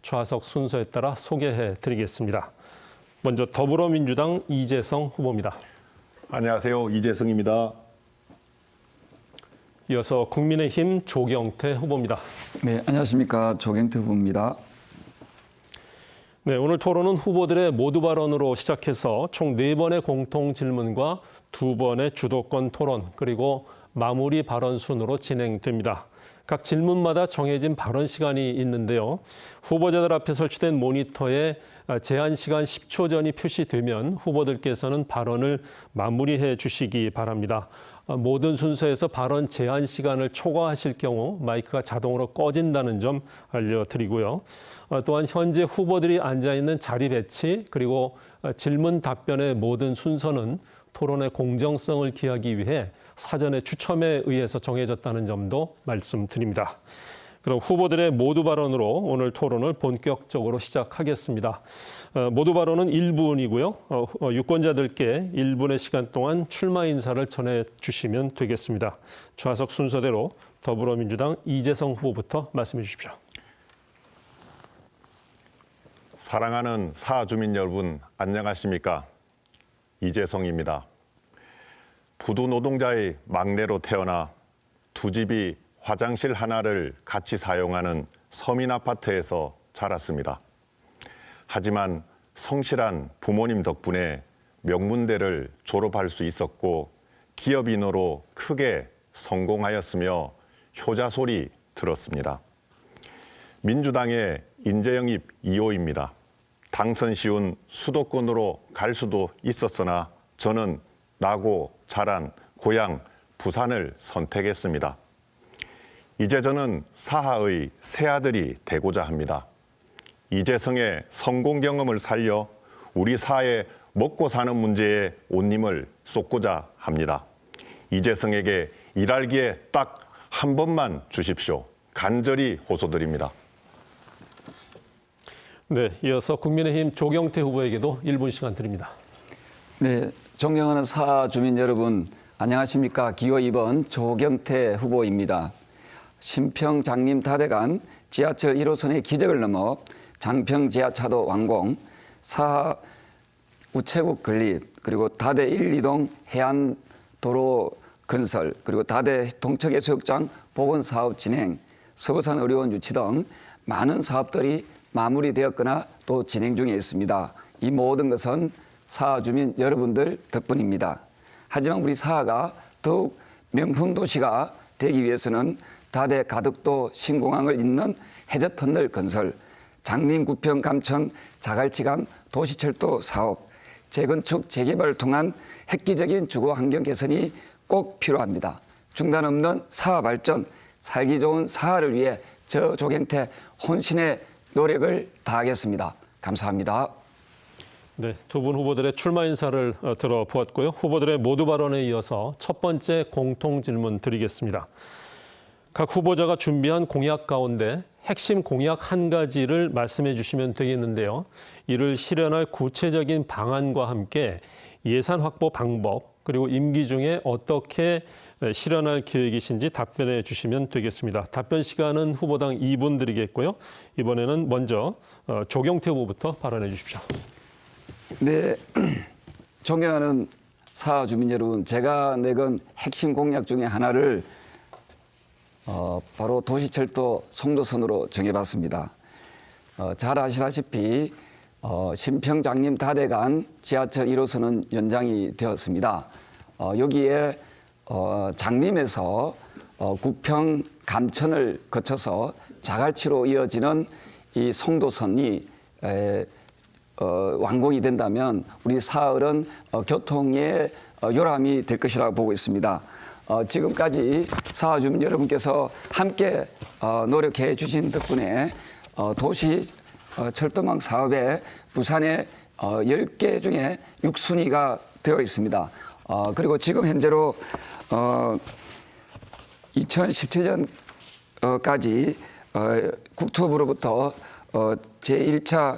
좌석 순서에 따라 소개해 드리겠습니다. 먼저 더불어민주당 이재성 후보입니다. 안녕하세요. 이재성입니다. 이어서 국민의힘 조경태 후보입니다. 네, 안녕하십니까. 조경태 후보입니다. 네, 오늘 토론은 후보들의 모두 발언으로 시작해서 총 4번의 공통 질문과 2번의 주도권 토론, 그리고 마무리 발언 순으로 진행됩니다. 각 질문마다 정해진 발언 시간이 있는데요. 후보자들 앞에 설치된 모니터에 제한 시간 10초 전이 표시되면 후보들께서는 발언을 마무리해 주시기 바랍니다. 모든 순서에서 발언 제한 시간을 초과하실 경우 마이크가 자동으로 꺼진다는 점 알려드리고요. 또한 현재 후보들이 앉아있는 자리 배치 그리고 질문 답변의 모든 순서는 토론의 공정성을 기하기 위해 사전에 추첨에 의해서 정해졌다는 점도 말씀드립니다. 그럼 후보들의 모두 발언으로 오늘 토론을 본격적으로 시작하겠습니다. 모두 발언은 1분이고요. 유권자들께 1분의 시간 동안 출마 인사를 전해주시면 되겠습니다. 좌석 순서대로 더불어민주당 이재성 후보부터 말씀해 주십시오. 사랑하는 사주민 여러분, 안녕하십니까? 이재성입니다. 부두 노동자의 막내로 태어나 두 집이 화장실 하나를 같이 사용하는 서민 아파트에서 자랐습니다. 하지만 성실한 부모님 덕분에 명문대를 졸업할 수 있었고 기업인으로 크게 성공하였으며 효자 소리 들었습니다. 민주당의 인재영입 2호입니다. 당선 쉬운 수도권으로 갈 수도 있었으나 저는 나고 자란 고향 부산을 선택했습니다. 이제 저는 사하의 새아들이 되고자 합니다. 이재성의 성공 경험을 살려 우리 사회 먹고 사는 문제에 온 힘을 쏟고자 합니다. 이재성에게 일할 기회 딱 한 번만 주십시오. 간절히 호소드립니다. 네, 이어서 국민의힘 조경태 후보에게도 1분 시간 드립니다. 네, 존경하는 사주민 여러분, 안녕하십니까. 기호 2번 조경태 후보입니다. 신평 장림 다대간 지하철 1호선의 기적을 넘어 장평 지하차도 완공, 사하 우체국 건립, 그리고 다대 1, 2동 해안도로 건설, 그리고 다대 동척해수욕장 복원사업 진행, 서부산 의료원 유치 등 많은 사업들이 마무리되었거나 또 진행 중에 있습니다. 이 모든 것은 사하 주민 여러분들 덕분입니다. 하지만 우리 사하가 더욱 명품 도시가 되기 위해서는 다대 가덕도 신공항을 잇는 해저터널 건설, 장림 구평 감천 자갈치간 도시철도 사업, 재건축 재개발을 통한 획기적인 주거 환경 개선이 꼭 필요합니다. 중단 없는 사하 발전, 살기 좋은 사하를 위해 저 조경태 혼신의 노력을 다하겠습니다. 감사합니다. 네, 두 분 후보들의 출마 인사를 들어보았고요. 후보들의 모두 발언에 이어서 첫 번째 공통 질문 드리겠습니다. 각 후보자가 준비한 공약 가운데 핵심 공약 한 가지를 말씀해 주시면 되겠는데요. 이를 실현할 구체적인 방안과 함께 예산 확보 방법, 그리고 임기 중에 어떻게 실현할 계획이신지 답변해 주시면 되겠습니다. 답변 시간은 후보당 2분 드리겠고요. 이번에는 먼저 조경태 후보부터 발언해 주십시오. 네, 존경하는 사주민 여러분, 제가 내건 핵심 공약 중에 하나를 바로 도시철도 송도선으로 정해봤습니다. 잘 아시다시피 신평 장림 다대간 지하철 1호선은 연장이 되었습니다. 여기에 장림에서 구평 감천을 거쳐서 자갈치로 이어지는 이 송도선이 완공이 된다면 우리 사흘은 교통의 요람이 될 것이라고 보고 있습니다. 지금까지 사주민 여러분께서 함께 노력해 주신 덕분에 도시 철도망 사업에 부산의 10개 중에 6순위가 되어 있습니다. 그리고 지금 현재로 2017년까지 국토부로부터 제1차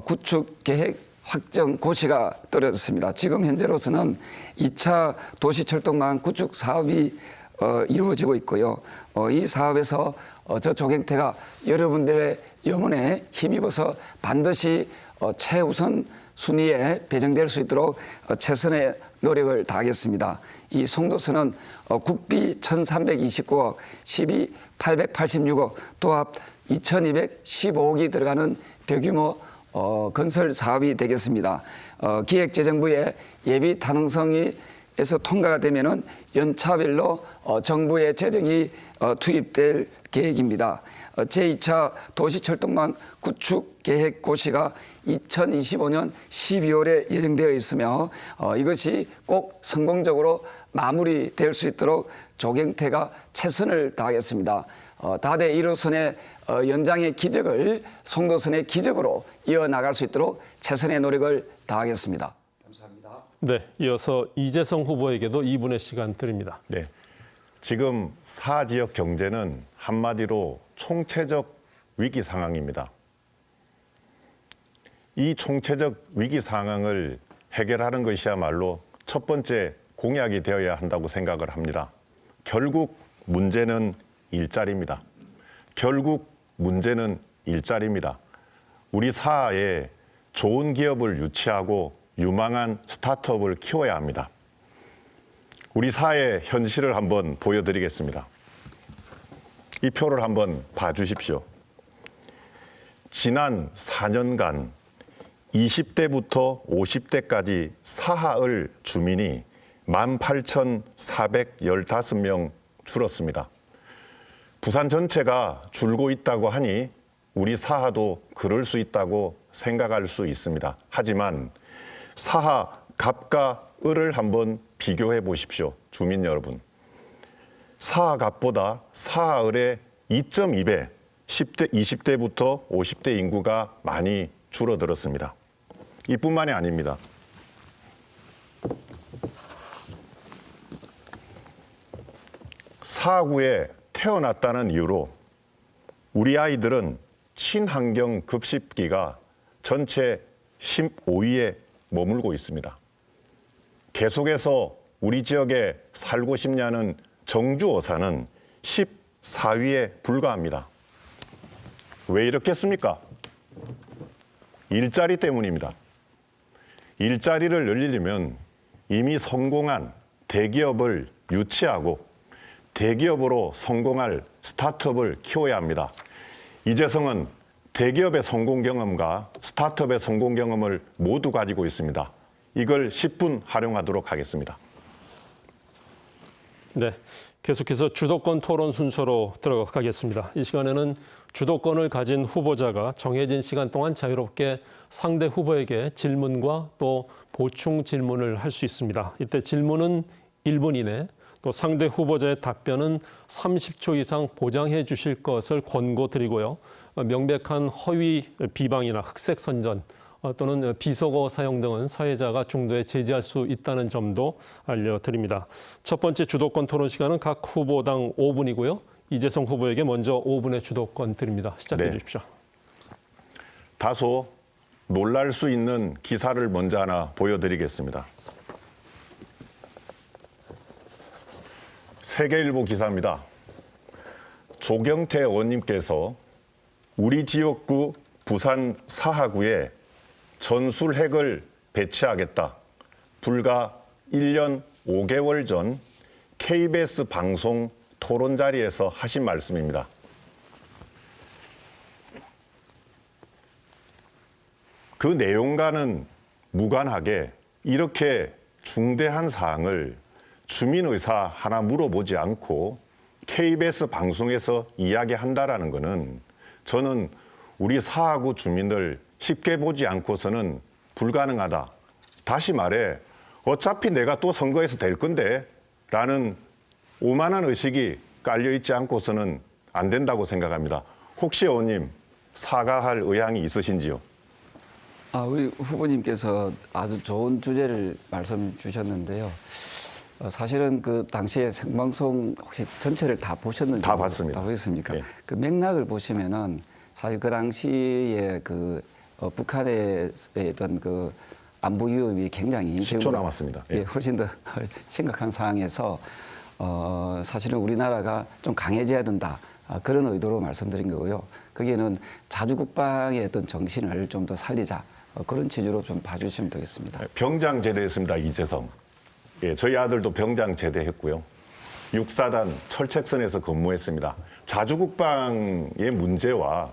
구축 계획 확정 고시가 떨어졌습니다. 지금 현재로서는 2차 도시철도망 구축 사업이 이루어지고 있고요. 이 사업에서 저 조경태가 여러분들의 영혼에 힘입어서 반드시 최우선 순위에 배정될 수 있도록 최선의 노력을 다하겠습니다. 이 송도서는 국비 1,329억, 시비 886억, 도합 2,215억이 들어가는 대규모 건설 사업이 되겠습니다. 기획재정부의 예비 타능성에서 통과가 되면은 연차별로 정부의 재정이 투입될 계획입니다. 제2차 도시철도망 구축 계획 고시가 2025년 12월에 예정되어 있으며 이것이 꼭 성공적으로 마무리될 수 있도록 조경태가 최선을 다하겠습니다. 다대 1호선의 연장의 기적을 송도선의 기적으로 이어나갈 수 있도록 최선의 노력을 다하겠습니다. 감사합니다. 네, 이어서 이재성 후보에게도 2분의 시간 드립니다. 네. 지금 사 지역 경제는 한마디로 총체적 위기 상황입니다. 이 총체적 위기 상황을 해결하는 것이야말로 첫 번째 공약이 되어야 한다고 생각을 합니다. 결국 문제는 일자리입니다. 결국 문제는 일자리입니다. 우리 사회에 좋은 기업을 유치하고 유망한 스타트업을 키워야 합니다. 우리 사회의 현실을 한번 보여드리겠습니다. 이 표를 한번 봐주십시오. 지난 4년간 20대부터 50대까지 사하을 주민이 18,415명 줄었습니다. 부산 전체가 줄고 있다고 하니 우리 사하도 그럴 수 있다고 생각할 수 있습니다. 하지만 사하 갑과 을을 한번 비교해 보십시오. 주민 여러분. 사하 갑보다 사하 을의 2.2배 20대부터 50대 인구가 많이 줄어들었습니다. 이뿐만이 아닙니다. 사하구에 태어났다는 이유로 우리 아이들은 친환경 급식비가 전체 15위에 머물고 있습니다. 계속해서 우리 지역에 살고 싶냐는 정주 어사는 14위에 불과합니다. 왜 이렇겠습니까? 일자리 때문입니다. 일자리를 늘리려면 이미 성공한 대기업을 유치하고 대기업으로 성공할 스타트업을 키워야 합니다. 이재성은 대기업의 성공 경험과 스타트업의 성공 경험을 모두 가지고 있습니다. 이걸 10분 활용하도록 하겠습니다. 네, 계속해서 주도권 토론 순서로 들어가겠습니다. 이 시간에는 주도권을 가진 후보자가 정해진 시간 동안 자유롭게 상대 후보에게 질문과 또 보충 질문을 할 수 있습니다. 이때 질문은 1분 이내, 또 상대 후보자의 답변은 30초 이상 보장해 주실 것을 권고드리고요. 명백한 허위 비방이나 흑색 선전 또는 비속어 사용 등은 사회자가 중도에 제지할 수 있다는 점도 알려드립니다. 첫 번째 주도권 토론 시간은 각 후보당 5분이고요. 이재성 후보에게 먼저 5분의 주도권 드립니다. 시작해 주십시오. 다소 놀랄 수 있는 기사를 먼저 하나 보여드리겠습니다. 세계일보 기사입니다. 조경태 의원님께서 우리 지역구 부산 사하구에 전술핵을 배치하겠다. 불과 1년 5개월 전 KBS 방송 토론 자리에서 하신 말씀입니다. 그 내용과는 무관하게 이렇게 중대한 사항을 주민 의사 하나 물어보지 않고 KBS 방송에서 이야기한다라는 것은 저는 우리 사하구 주민들 쉽게 보지 않고서는 불가능하다. 다시 말해 어차피 내가 또 선거에서 될 건데 라는 오만한 의식이 깔려있지 않고서는 안 된다고 생각합니다. 혹시 의원님 사과할 의향이 있으신지요? 우리 후보님께서 아주 좋은 주제를 말씀 주셨는데요. 사실은 그 당시에 생방송 혹시 전체를 다 보셨는지? 다 봤습니다. 다 보셨습니까? 네. 그 맥락을 보시면은 사실 그 당시에 그 북한에 있던 그 안보 위협이 굉장히 10초 남았습니다. 예, 훨씬 더 심각한 상황에서 사실은 우리나라가 좀 강해져야 된다. 그런 의도로 말씀드린 거고요. 거기에는 자주국방의 어떤 정신을 좀 더 살리자 그런 취지로 좀 봐주시면 되겠습니다. 병장 제대했습니다. 이재성. 예, 저희 아들도 병장 제대했고요. 6사단 철책선에서 근무했습니다. 자주국방의 문제와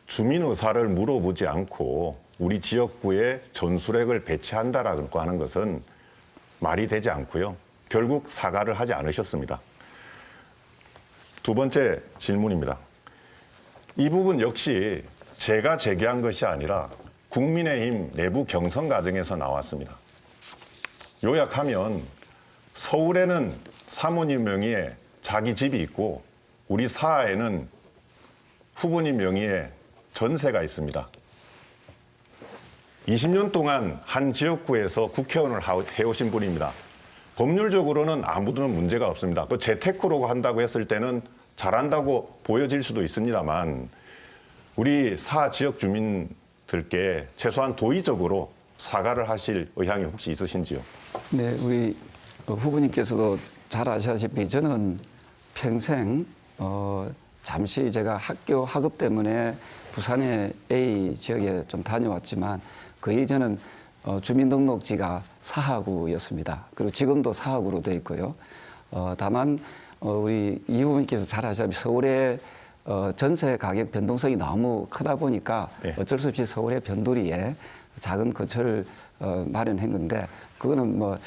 주민 의사를 물어보지 않고 우리 지역구에 전술핵을 배치한다라고 하는 것은 말이 되지 않고요. 결국 사과를 하지 않으셨습니다. 두 번째 질문입니다. 이 부분 역시 제가 제기한 것이 아니라 국민의힘 내부 경선 과정에서 나왔습니다. 요약하면 서울에는 사모님 명의의 자기 집이 있고 우리 사하에는 후보님 명의의 전세가 있습니다. 20년 동안 한 지역구에서 국회의원을 해오신 분입니다. 법률적으로는 아무도 문제가 없습니다. 그 재테크로 한다고 했을 때는 잘한다고 보여질 수도 있습니다만 우리 사 지역 주민들께 최소한 도의적으로 사과를 하실 의향이 혹시 있으신지요? 네, 우리 후보님께서도 잘 아시다시피 저는 평생 잠시 제가 학교 학업 때문에 부산의 A 지역에 좀 다녀왔지만 그 이전은 주민등록지가 사하구였습니다. 그리고 지금도 사하구로 되어 있고요. 다만 우리 이 후보님께서 잘 아시다시피 서울의 전세 가격 변동성이 너무 크다 보니까 네. 어쩔 수 없이 서울의 변두리에 작은 거처를 마련했는데 그거는 뭐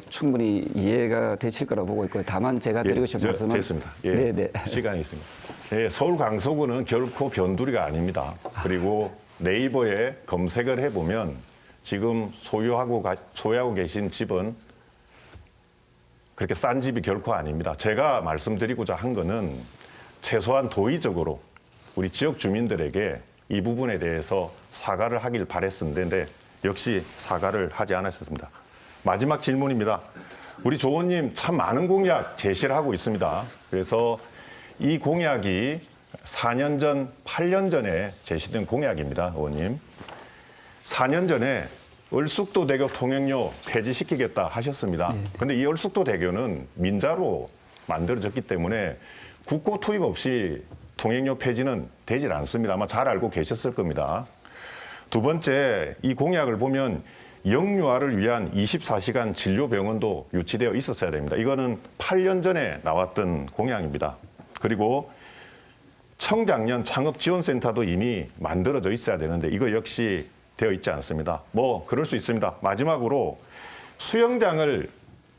충분히 이해가 되실 거라고 보고 있고요. 다만 제가 드리고 싶은 말씀은 됐습니다. 예, 네네. 시간이 있습니다. 예, 서울 강서구는 결코 변두리가 아닙니다. 그리고 네이버에 검색을 해보면 지금 소유하고 계신 집은 그렇게 싼 집이 결코 아닙니다. 제가 말씀드리고자 한 거는 최소한 도의적으로 우리 지역 주민들에게 이 부분에 대해서 사과를 하길 바랬었는데 역시 사과를 하지 않았습니다. 마지막 질문입니다. 우리 조 의원님 참 많은 공약 제시를 하고 있습니다. 그래서 이 공약이 4년 전, 8년 전에 제시된 공약입니다, 의원님. 4년 전에 을숙도대교 통행료 폐지시키겠다 하셨습니다. 그런데 이 을숙도대교는 민자로 만들어졌기 때문에 국고 투입 없이 통행료 폐지는 되질 않습니다. 아마 잘 알고 계셨을 겁니다. 두 번째, 이 공약을 보면 영유아를 위한 24시간 진료병원도 유치되어 있었어야 됩니다. 이거는 8년 전에 나왔던 공약입니다. 그리고 청장년 창업지원센터도 이미 만들어져 있어야 되는데 이거 역시 되어 있지 않습니다. 뭐 그럴 수 있습니다. 마지막으로 수영장을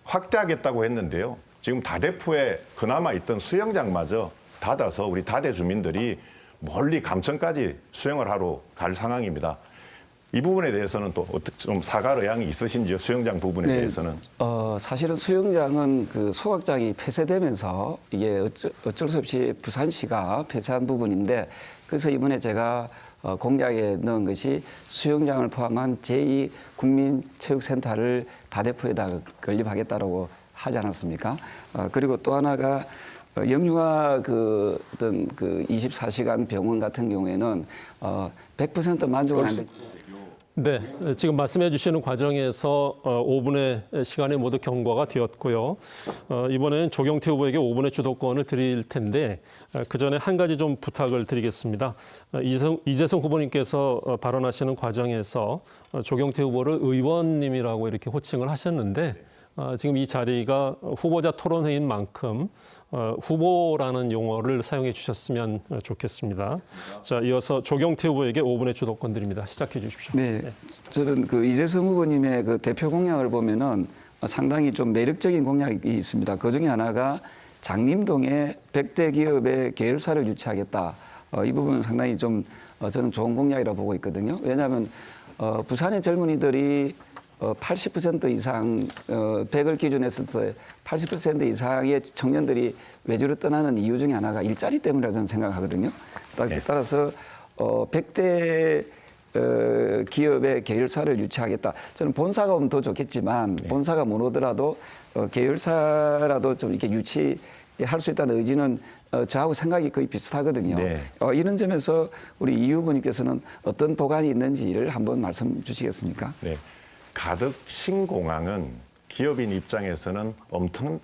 확대하겠다고 했는데요. 지금 다대포에 그나마 있던 수영장마저 닫아서 우리 다대 주민들이 멀리 감천까지 수영을 하러 갈 상황입니다. 이 부분에 대해서는 또 어떻게 좀 사과 의향이 있으신지요? 수영장 부분에 대해서는. 사실은 수영장은 그 소각장이 폐쇄되면서 이게 어쩔 수 없이 부산시가 폐쇄한 부분인데 그래서 이번에 제가 공약에 넣은 것이 수영장을 포함한 제2 국민체육센터를 다대포에다 건립하겠다라고 하지 않았습니까? 그리고 또 하나가 영유아 그 어떤 그 24시간 병원 같은 경우에는 100% 만족을 하는데 네, 지금 말씀해 주시는 과정에서 5분의 시간이 모두 경과가 되었고요. 이번에는 조경태 후보에게 5분의 주도권을 드릴 텐데 그 전에 한 가지 좀 부탁을 드리겠습니다. 이재성 후보님께서 발언하시는 과정에서 조경태 후보를 의원님이라고 이렇게 호칭을 하셨는데 지금 이 자리가 후보자 토론회인 만큼 후보라는 용어를 사용해 주셨으면 좋겠습니다. 자, 이어서 조경태 후보에게 5분의 주도권 드립니다. 시작해 주십시오. 네, 저는 그 이재성 후보님의 그 대표 공약을 보면은 상당히 좀 매력적인 공약이 있습니다. 그 중에 하나가 장림동에 100대 기업의 계열사를 유치하겠다. 이 부분은 상당히 좀 저는 좋은 공약이라고 보고 있거든요. 왜냐하면 부산의 젊은이들이 80% 이상 100을 기준으로 했을 때 80% 이상의 청년들이 외주로 떠나는 이유 중에 하나가 일자리 때문이라고 저는 생각하거든요. 따라서 100대 기업의 계열사를 유치하겠다. 저는 본사가 오면 더 좋겠지만 본사가 못 오더라도 계열사라도 좀 이렇게 유치할 수 있다는 의지는 저하고 생각이 거의 비슷하거든요. 네. 이런 점에서 우리 이 후보님께서는 어떤 보관이 있는지를 한번 말씀 주시겠습니까? 네. 가덕 신공항은 기업인 입장에서는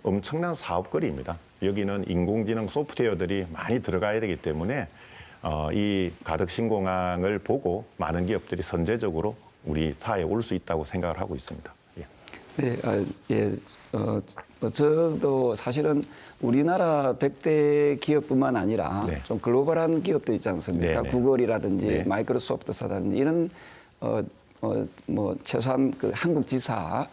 엄청난 사업거리입니다. 여기는 인공지능 소프트웨어들이 많이 들어가야 되기 때문에 이 가덕 신공항을 보고 많은 기업들이 선제적으로 우리 사회에 올 수 있다고 생각을 하고 있습니다. 예. 네, 저도 사실은 우리나라 100대 기업뿐만 아니라 네. 좀 글로벌한 기업도 있지 않습니까? 네, 네. 구글이라든지 네. 마이크로소프트사라든지 이런 뭐 최소한 그 한국 지사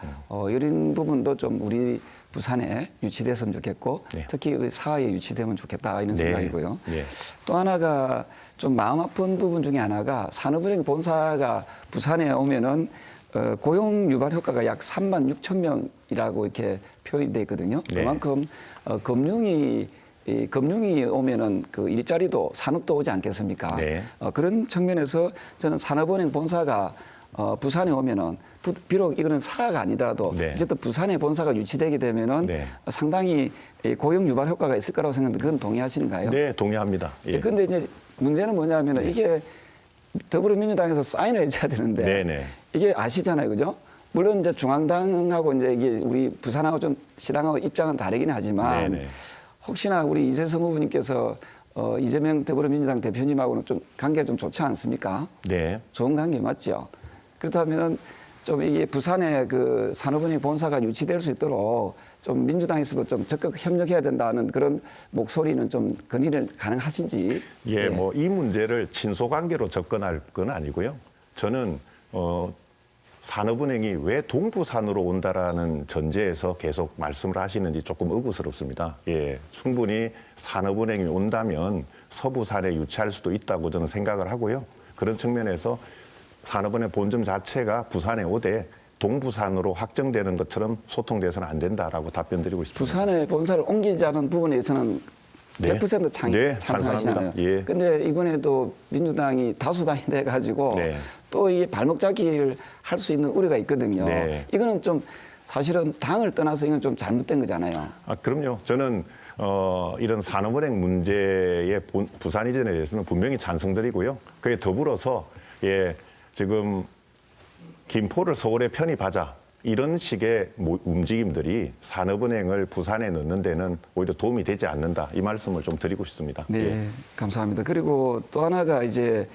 이런 부분도 좀 우리 부산에 유치됐으면 좋겠고 네. 특히 우리 사하에 유치되면 좋겠다 이런 네. 생각이고요. 네. 또 하나가 좀 마음 아픈 부분 중에 하나가 산업은행 본사가 부산에 오면은 고용 유발 효과가 약 3만 6천 명이라고 이렇게 표현이 돼 있거든요. 네. 그만큼 금융이 오면은 그 일자리도 산업도 오지 않겠습니까? 네. 그런 측면에서 저는 산업은행 본사가 부산에 오면은 비록 이거는 사가 아니더라도 네. 어쨌든 부산에 본사가 유치되게 되면은 네. 상당히 고용 유발 효과가 있을 거라고 생각하는데 그건 동의하시는가요? 네, 동의합니다. 예. 근데 이제 문제는 뭐냐면은 이게 더불어민주당에서 사인을 해줘야 되는데 네네. 이게 아시잖아요, 그죠? 물론 이제 중앙당하고 이제 이게 우리 부산하고 좀 시당하고 입장은 다르긴 하지만 네네. 혹시나 우리 이재성 후보님께서 이재명 더불어민주당 대표님하고는 좀 관계가 좀 좋지 않습니까? 네. 좋은 관계 맞죠? 그렇다면 좀 이게 부산에 그 산업은행 본사가 유치될 수 있도록 좀 민주당에서도 좀 적극 협력해야 된다는 그런 목소리는 좀 건의를 가능하신지. 예, 뭐 이 문제를 친소관계로 접근할 건 아니고요. 저는 산업은행이 왜 동부산으로 온다라는 전제에서 계속 말씀을 하시는지 조금 의구스럽습니다. 예, 충분히 산업은행이 온다면 서부산에 유치할 수도 있다고 저는 생각을 하고요. 그런 측면에서 산업은행 본점 자체가 부산에 오되 동부산으로 확정되는 것처럼 소통돼서는 안 된다라고 답변드리고 있습니다. 부산에 본사를 옮기자는 부분에서는 네. 100% 네, 찬성하시잖아요. 예. 근데 이번에도 민주당이 다수당이 돼가지고 네. 또 이 발목 잡기를 할 수 있는 우려가 있거든요. 네. 이거는 좀 사실은 당을 떠나서 이건 좀 잘못된 거잖아요. 그럼요. 저는 이런 산업은행 문제의 부산 이전에 대해서는 분명히 찬성드리고요. 그에 더불어서 지금 김포를 서울에 편입하자 이런 식의 움직임들이 산업은행을 부산에 넣는 데는 오히려 도움이 되지 않는다. 이 말씀을 좀 드리고 싶습니다. 네, 예. 감사합니다. 그리고 또 하나가 이제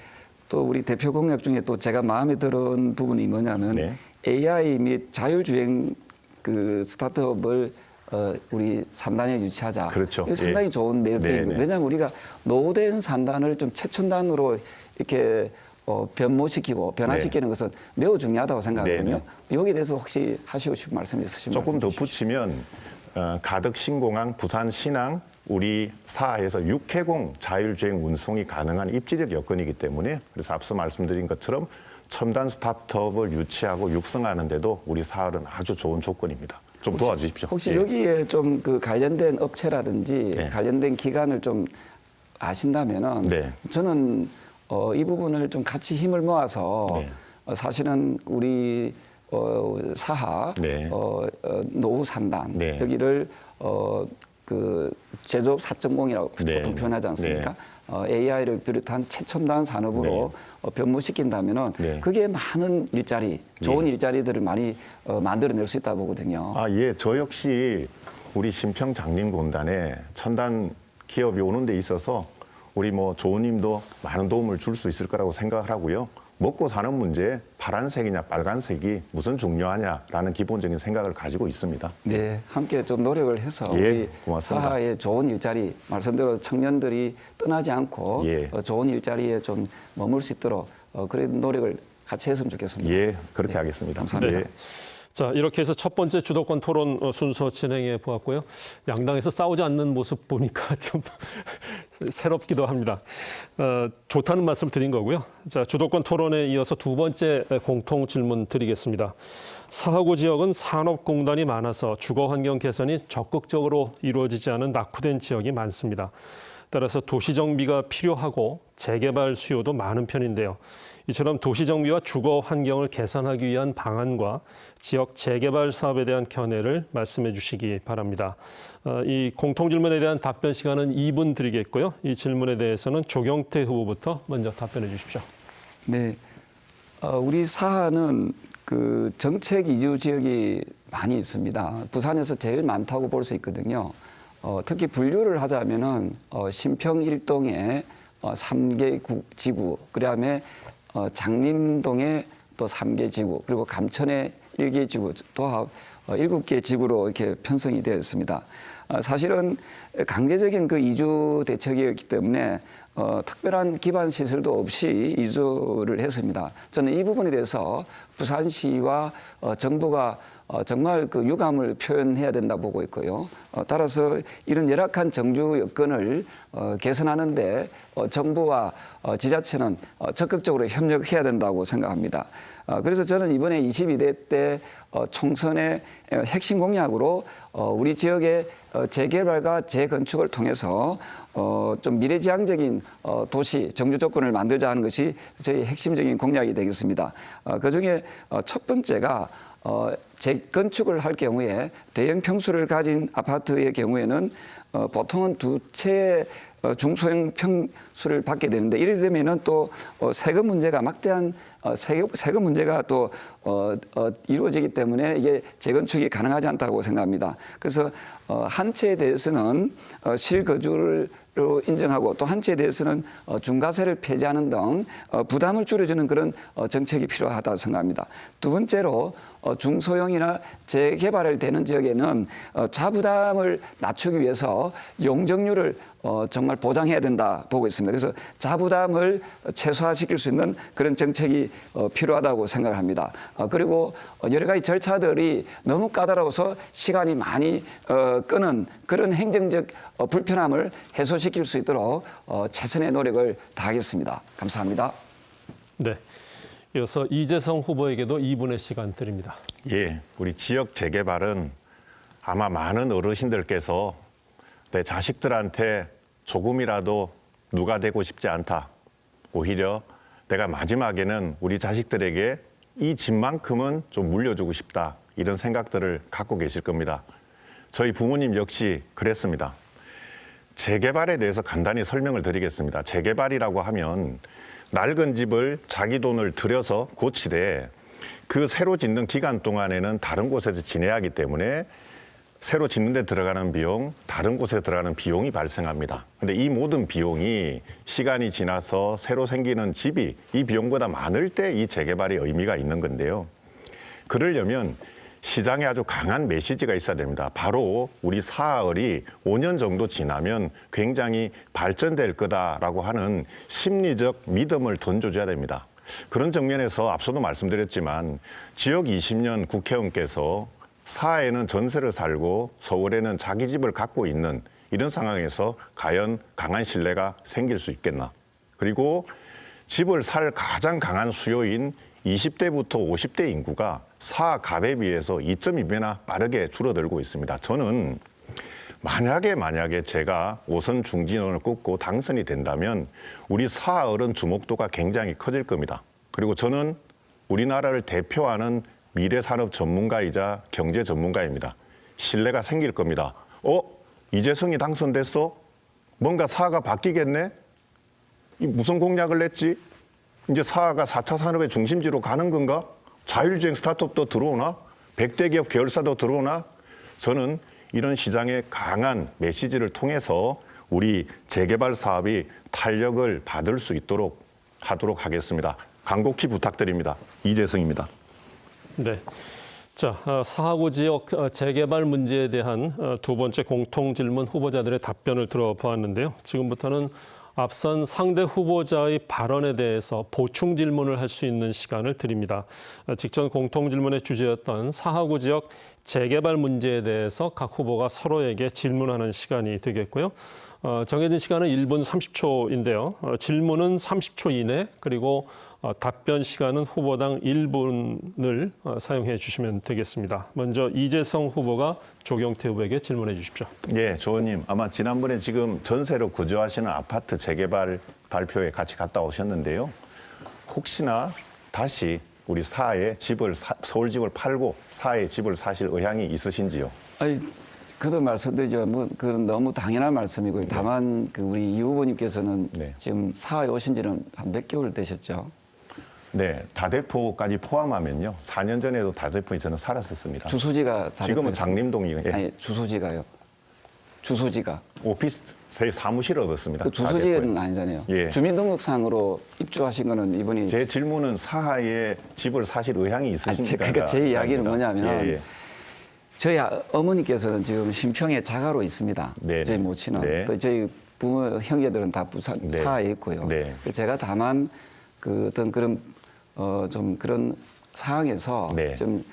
또 우리 대표 공약 중에 또 제가 마음에 드는 부분이 뭐냐면 네. AI 및 자율주행 그 스타트업을 우리 산단에 유치하자. 그렇죠. 이거 상당히 예. 좋은 매력적인 네, 거예요. 네. 왜냐하면 우리가 노후된 산단을 좀 최첨단으로 이렇게 변모시키고 변화시키는 것은 매우 중요하다고 생각하거든요. 네, 여기에 대해서 혹시 하시고 싶은 말씀 있으시면 조금 더 말씀해 주십시오. 붙이면 가덕 신공항, 부산 신항, 우리 사하에서 육해공 자율주행 운송이 가능한 입지적 여건이기 때문에 그래서 앞서 말씀드린 것처럼 첨단 스타트업을 유치하고 육성하는 데도 우리 사활은 아주 좋은 조건입니다. 좀 도와주십시오. 혹시 예. 여기에 좀 그 관련된 업체라든지 네. 관련된 기관을 좀 아신다면은 네. 저는 이 부분을 좀 같이 힘을 모아서 네. 사실은 우리 사하 네. 노후 산단 네. 여기를 그 제조업 4.0이라고 네. 보통 표현하지 않습니까? 네. AI를 비롯한 최첨단 산업으로 변모시킨다면은 네. 그게 많은 일자리, 좋은 일자리들을 많이 만들어낼 수 있다 보거든요. 예. 저 역시 우리 심평장림공단에 첨단 기업이 오는 데 있어서 우리 조원님도 많은 도움을 줄 수 있을 거라고 생각을 하고요. 먹고 사는 문제 파란색이냐 빨간색이 무슨 중요하냐라는 기본적인 생각을 가지고 있습니다. 네, 함께 좀 노력을 해서 예, 우리 고맙습니다. 사하의 좋은 일자리, 말씀대로 청년들이 떠나지 않고 예. 좋은 일자리에 좀 머물 수 있도록 그런 노력을 같이 했으면 좋겠습니다. 예, 그렇게 하겠습니다. 감사합니다. 예. 자, 이렇게 해서 첫 번째 주도권 토론 순서 진행해 보았고요. 양당에서 싸우지 않는 모습 보니까 좀 새롭기도 합니다. 좋다는 말씀 드린 거고요. 자, 주도권 토론에 이어서 두 번째 공통 질문 드리겠습니다. 사하구 지역은 산업공단이 많아서 주거 환경 개선이 적극적으로 이루어지지 않은 낙후된 지역이 많습니다. 따라서 도시정비가 필요하고 재개발 수요도 많은 편인데요. 이처럼 도시정비와 주거 환경을 개선하기 위한 방안과 지역 재개발 사업에 대한 견해를 말씀해 주시기 바랍니다. 이 공통질문에 대한 답변 시간은 2분 드리겠고요. 이 질문에 대해서는 조경태 후보부터 먼저 답변해 주십시오. 네, 우리 사하는 그 정책 이주 지역이 많이 있습니다. 부산에서 제일 많다고 볼 수 있거든요. 특히 분류를 하자면은 신평 1동에 3개 지구, 그다음에 장림동에 또 3개 지구, 그리고 감천에 1개 지구, 또 7개 지구로 이렇게 편성이 되어 있습니다. 사실은 강제적인 그 이주 대책이었기 때문에 특별한 기반 시설도 없이 이주를 했습니다. 저는 이 부분에 대해서 부산시와 정부가 정말 그 유감을 표현해야 된다 보고 있고요. 따라서 이런 열악한 정주 여건을 개선하는데 정부와 지자체는 적극적으로 협력해야 된다고 생각합니다. 그래서 저는 이번에 22대 때 총선의 핵심 공약으로 우리 지역의 재개발과 재건축을 통해서 좀 미래지향적인 도시 정주 조건을 만들자 하는 것이 저희 핵심적인 공약이 되겠습니다. 그중에 첫 번째가 재건축을 할 경우에 대형 평수를 가진 아파트의 경우에는 보통은 2채의 중소형 평수를 받게 되는데, 이래 되면은 또 세금 문제가 막대한 세금 문제가 또 이루어지기 때문에 이게 재건축이 가능하지 않다고 생각합니다. 그래서 한 채에 대해서는 실거주를 인정하고 또 한 채에 대해서는 중과세를 폐지하는 등 부담을 줄여주는 그런 정책이 필요하다고 생각합니다. 두 번째로 중소형이나 재개발을 되는 지역에는 자부담을 낮추기 위해서 용적률을 정말 보장해야 된다 보고 있습니다. 그래서 자부담을 최소화시킬 수 있는 그런 정책이 필요하다고 생각을 합니다. 그리고 여러 가지 절차들이 너무 까다로워서 시간이 많이 끄는 그런 행정적 불편함을 해소시킬 수 있도록 최선의 노력을 다하겠습니다. 감사합니다. 네. 이어서 이재성 후보에게도 2분의 시간 드립니다. 예, 우리 지역 재개발은 아마 많은 어르신들께서 내 자식들한테 조금이라도 누가 되고 싶지 않다. 오히려 내가 마지막에는 우리 자식들에게 이 집만큼은 좀 물려주고 싶다. 이런 생각들을 갖고 계실 겁니다. 저희 부모님 역시 그랬습니다. 재개발에 대해서 간단히 설명을 드리겠습니다. 재개발이라고 하면 낡은 집을 자기 돈을 들여서 고치되 그 새로 짓는 기간 동안에는 다른 곳에서 지내야 하기 때문에 새로 짓는 데 들어가는 비용, 다른 곳에 들어가는 비용이 발생합니다. 근데 이 모든 비용이 시간이 지나서 새로 생기는 집이 이 비용보다 많을 때 이 재개발의 의미가 있는 건데요. 그러려면 시장에 아주 강한 메시지가 있어야 됩니다. 바로 우리 사흘이 5년 정도 지나면 굉장히 발전될 거다라고 하는 심리적 믿음을 던져줘야 됩니다. 그런 측면에서 앞서도 말씀드렸지만 지역 20년 국회의원께서 사해에는 전세를 살고 서울에는 자기 집을 갖고 있는 이런 상황에서 과연 강한 신뢰가 생길 수 있겠나. 그리고 집을 살 가장 강한 수요인 20대부터 50대 인구가 사갑에 비해서 2.2배나 빠르게 줄어들고 있습니다. 저는 만약에 제가 5선 중진원을 꼽고 당선이 된다면 우리 사흘은 주목도가 굉장히 커질 겁니다. 그리고 저는 우리나라를 대표하는 미래산업 전문가이자 경제 전문가입니다. 신뢰가 생길 겁니다. 이재성이 당선됐어? 뭔가 사가 바뀌겠네? 무슨 공약을 냈지? 이제 사가 4차 산업의 중심지로 가는 건가? 자율주행 스타트업도 들어오나? 100대 기업 계열사도 들어오나? 저는 이런 시장의 강한 메시지를 통해서 우리 재개발 사업이 탄력을 받을 수 있도록 하도록 하겠습니다. 간곡히 부탁드립니다. 이재성입니다. 네. 자, 사하구 지역 재개발 문제에 대한 두 번째 공통 질문 후보자들의 답변을 들어보았는데요. 지금부터는 앞선 상대 후보자의 발언에 대해서 보충 질문을 할 수 있는 시간을 드립니다. 직전 공통 질문의 주제였던 사하구 지역 재개발 문제에 대해서 각 후보가 서로에게 질문하는 시간이 되겠고요. 정해진 시간은 1분 30초인데요. 질문은 30초 이내, 그리고 답변 시간은 후보당 1분을 사용해 주시면 되겠습니다. 먼저 이재성 후보가 조경태 후보에게 질문해 주십시오. 예, 조원님. 아마 지난번에 지금 전세로 구조하시는 아파트 재개발 발표에 같이 갔다 오셨는데요. 혹시나 다시 우리 사하에 서울 집을 팔고 사하에 집을 사실 의향이 있으신지요? 아니, 그도 말씀드리죠. 그건 너무 당연한 말씀이고요. 다만 우리 이 후보님께서는 지금 사하에 오신 지는 한 몇 개월 되셨죠? 네, 다대포까지 포함하면요. 4년 전에도 다대포에 저는 살았었습니다. 주소지가 지금은 장림동이에요. 아니, 주소지가요. 주소지가. 오피스의 사무실을 얻었습니다. 그 주소지는 아니잖아요. 예. 주민등록상으로 입주하신 거는 이분이 제 질문은 사하에 집을 사실 의향이 있으십니까? 그러니까 제 이야기는 뭐냐면 예, 예. 저희 어머니께서는 지금 신평에 자가로 있습니다. 네네. 저희 모친은 네. 또 저희 부모 형제들은 다 부산 네. 사하에 있고요. 네. 제가 다만 그 어떤 그런 좀 그런 상황에서 네. 좀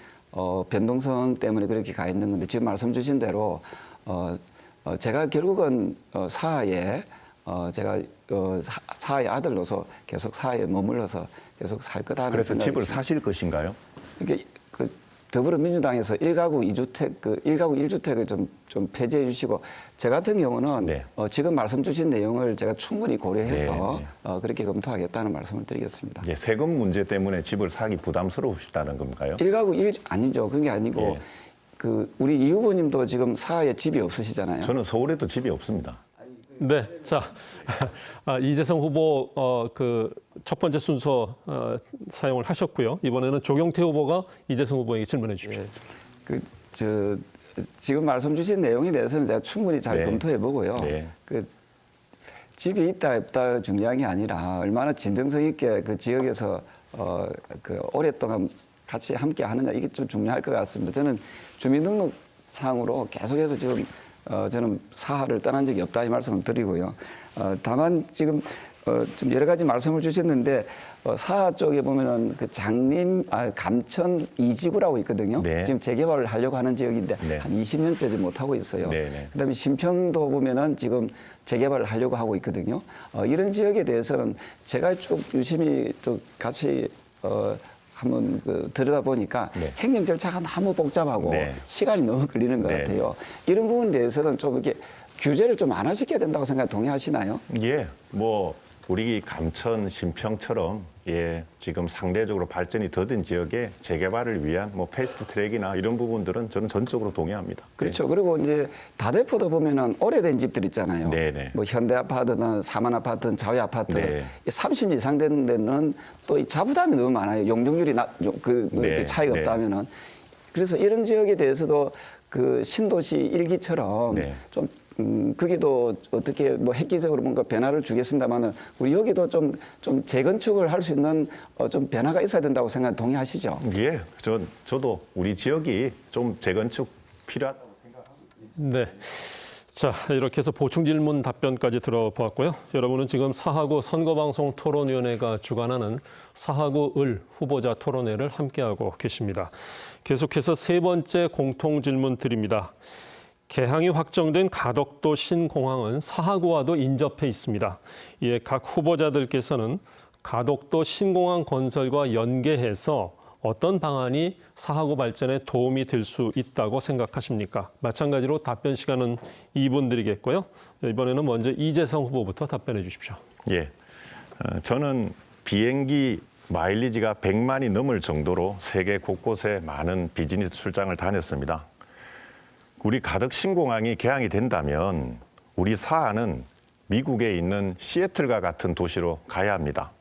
변동성 때문에 그렇게 가 있는 건데 지금 말씀 주신 대로 제가 결국은 사하에 제가 사하의 아들로서 계속 사하에 머물러서 계속 살 거다. 그래서 집을 사실 것인가요? 이게 그 더불어민주당에서 1가구 2주택 그 1가구 1주택을 좀 폐지해 주시고 저 같은 경우는 네. 지금 말씀 주신 내용을 제가 충분히 고려해서 네, 그렇게 검토하겠다는 말씀을 드리겠습니다. 예, 세금 문제 때문에 집을 사기 부담스러우시다는 건가요? 1가구 1 아니죠. 그런 게 아니고 예. 그 우리 이 후보님도 지금 사하에 집이 없으시잖아요. 저는 서울에도 집이 없습니다. 네, 자 이재성 후보 그 첫 번째 순서 사용을 하셨고요. 이번에는 조경태 후보가 이재성 후보에게 질문해 주십시오. 지금 말씀 주신 내용에 대해서는 제가 충분히 잘 네. 검토해 보고요. 네. 그 집이 있다 없다 중요한 게 아니라 얼마나 진정성 있게 그 지역에서 그 오랫동안 같이 함께 하느냐 이게 좀 중요할 것 같습니다. 저는 주민등록상으로 계속해서 지금 저는 사하를 떠난 적이 없다 이 말씀을 드리고요. 다만 지금 좀 여러 가지 말씀을 주셨는데 사하 쪽에 보면은 그 감천 2지구라고 있거든요. 네. 지금 재개발을 하려고 하는 지역인데 네. 한 20년째 못 하고 있어요. 네, 네. 그다음에 신평도 보면은 지금 재개발을 하려고 하고 있거든요. 이런 지역에 대해서는 제가 쭉 유심히 또 같이 한번 들여다 보니까 네. 행정 절차가 너무 복잡하고 네. 시간이 너무 걸리는 것 네. 같아요. 이런 부분에 대해서는 좀 이렇게 규제를 좀 완화시켜야 된다고 생각 동의하시나요? 예, 뭐 우리 감천, 신평처럼 지금 상대적으로 발전이 더딘 지역의 재개발을 위한 뭐 패스트 트랙이나 이런 부분들은 저는 전적으로 동의합니다. 그렇죠. 그리고 이제 다대포도 보면은 오래된 집들 있잖아요. 네네. 뭐 현대 아파트든 사만 아파트든 자유 아파트. 네. 30년 이상 된 데는 또 이 자부담이 너무 많아요. 용적률이 네. 차이가 네. 없다면은. 그래서 이런 지역에 대해서도 그 신도시 일기처럼 네. 좀 거기도 어떻게 뭐 획기적으로 뭔가 변화를 주겠습니다만은 우리 여기도 좀 재건축을 할 수 있는 좀 변화가 있어야 된다고 생각 동의하시죠? 예, 저도 우리 지역이 좀 재건축 필요하다고 네. 자, 이렇게 해서 보충 질문 답변까지 들어보았고요. 여러분은 지금 사하구 선거방송 토론위원회가 주관하는 사하구 을 후보자 토론회를 함께하고 계십니다. 계속해서 세 번째 공통 질문 드립니다. 개항이 확정된 가덕도 신공항은 사하구와도 인접해 있습니다. 이에 각 후보자들께서는 가덕도 신공항 건설과 연계해서 어떤 방안이 사하구 발전에 도움이 될 수 있다고 생각하십니까? 마찬가지로 답변 시간은 2분 드리겠고요. 이번에는 먼저 이재성 후보부터 답변해 주십시오. 예, 저는 비행기 마일리지가 100만이 넘을 정도로 세계 곳곳에 많은 비즈니스 출장을 다녔습니다. 우리 가덕 신공항이 개항이 된다면 우리 사하는 미국에 있는 시애틀과 같은 도시로 가야 합니다.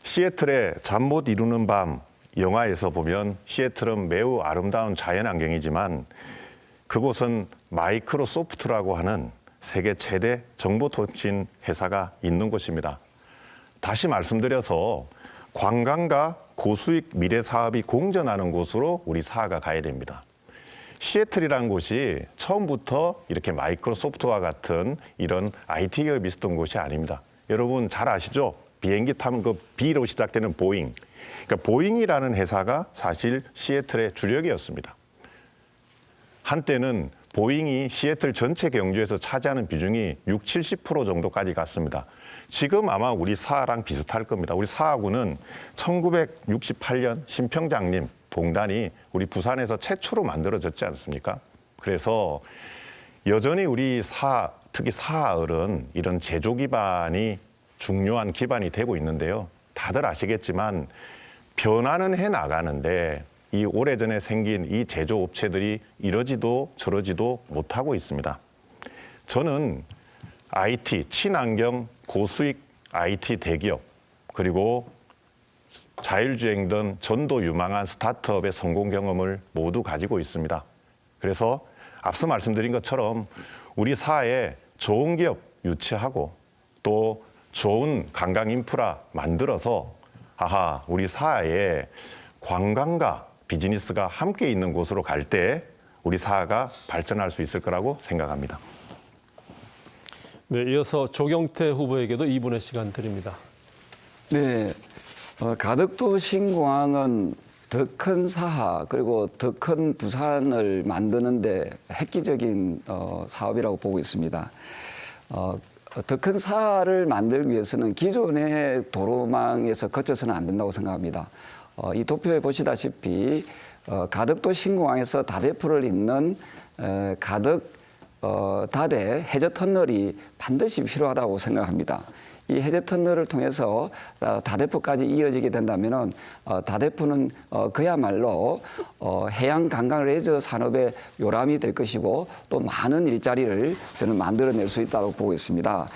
시애틀의 잠 못 이루는 밤 영화에서 보면 시애틀은 매우 아름다운 자연환경이지만 그곳은 마이크로소프트라고 하는 세계 최대 정보통신 회사가 있는 곳입니다. 다시 말씀드려서 관광과 고수익 미래 사업이 공존하는 곳으로 우리 사하가 가야 됩니다. 시애틀이라는 곳이 처음부터 이렇게 마이크로소프트와 같은 이런 IT 기업이 있었던 곳이 아닙니다. 여러분 잘 아시죠? 비행기 타면 그 B로 시작되는 보잉. 그러니까 보잉이라는 회사가 사실 시애틀의 주력이었습니다. 한때는 보잉이 시애틀 전체 경주에서 차지하는 비중이 60-70% 정도까지 갔습니다. 지금 아마 우리 사하랑 비슷할 겁니다. 우리 사하구는 1968년 신평장님 동단이 우리 부산에서 최초로 만들어졌지 않습니까? 그래서 여전히 우리 특히 사하을은 이런 제조 기반이 중요한 기반이 되고 있는데요. 다들 아시겠지만 변화는 해 나가는데 이 오래전에 생긴 이 제조업체들이 이러지도 저러지도 못하고 있습니다. 저는 IT, 친환경, 고수익 IT 대기업, 그리고 자율주행등 전도 유망한 스타트업의 성공 경험을 모두 가지고 있습니다. 그래서 앞서 말씀드린 것처럼 우리 사회에 좋은 기업 유치하고 또 좋은 관광 인프라 만들어서 우리 사회에 관광과 비즈니스가 함께 있는 곳으로 갈 때 우리 사회가 발전할 수 있을 거라고 생각합니다. 네, 이어서 조경태 후보에게도 2분의 시간 드립니다. 네, 가덕도 신공항은 더 큰 사하 그리고 더 큰 부산을 만드는데 획기적인 사업이라고 보고 있습니다. 더 큰 사하를 만들기 위해서는 기존의 도로망에서 거쳐서는 안 된다고 생각합니다. 이 도표에 보시다시피 가덕도 신공항에서 다대포를 잇는 가덕 다대 해저 터널이 반드시 필요하다고 생각합니다. 이 해저 터널을 통해서 다대포까지 이어지게 된다면은 다대포는 그야말로 해양 관광 레저 산업의 요람이 될 것이고 또 많은 일자리를 저는 만들어낼 수 있다고 보고 있습니다.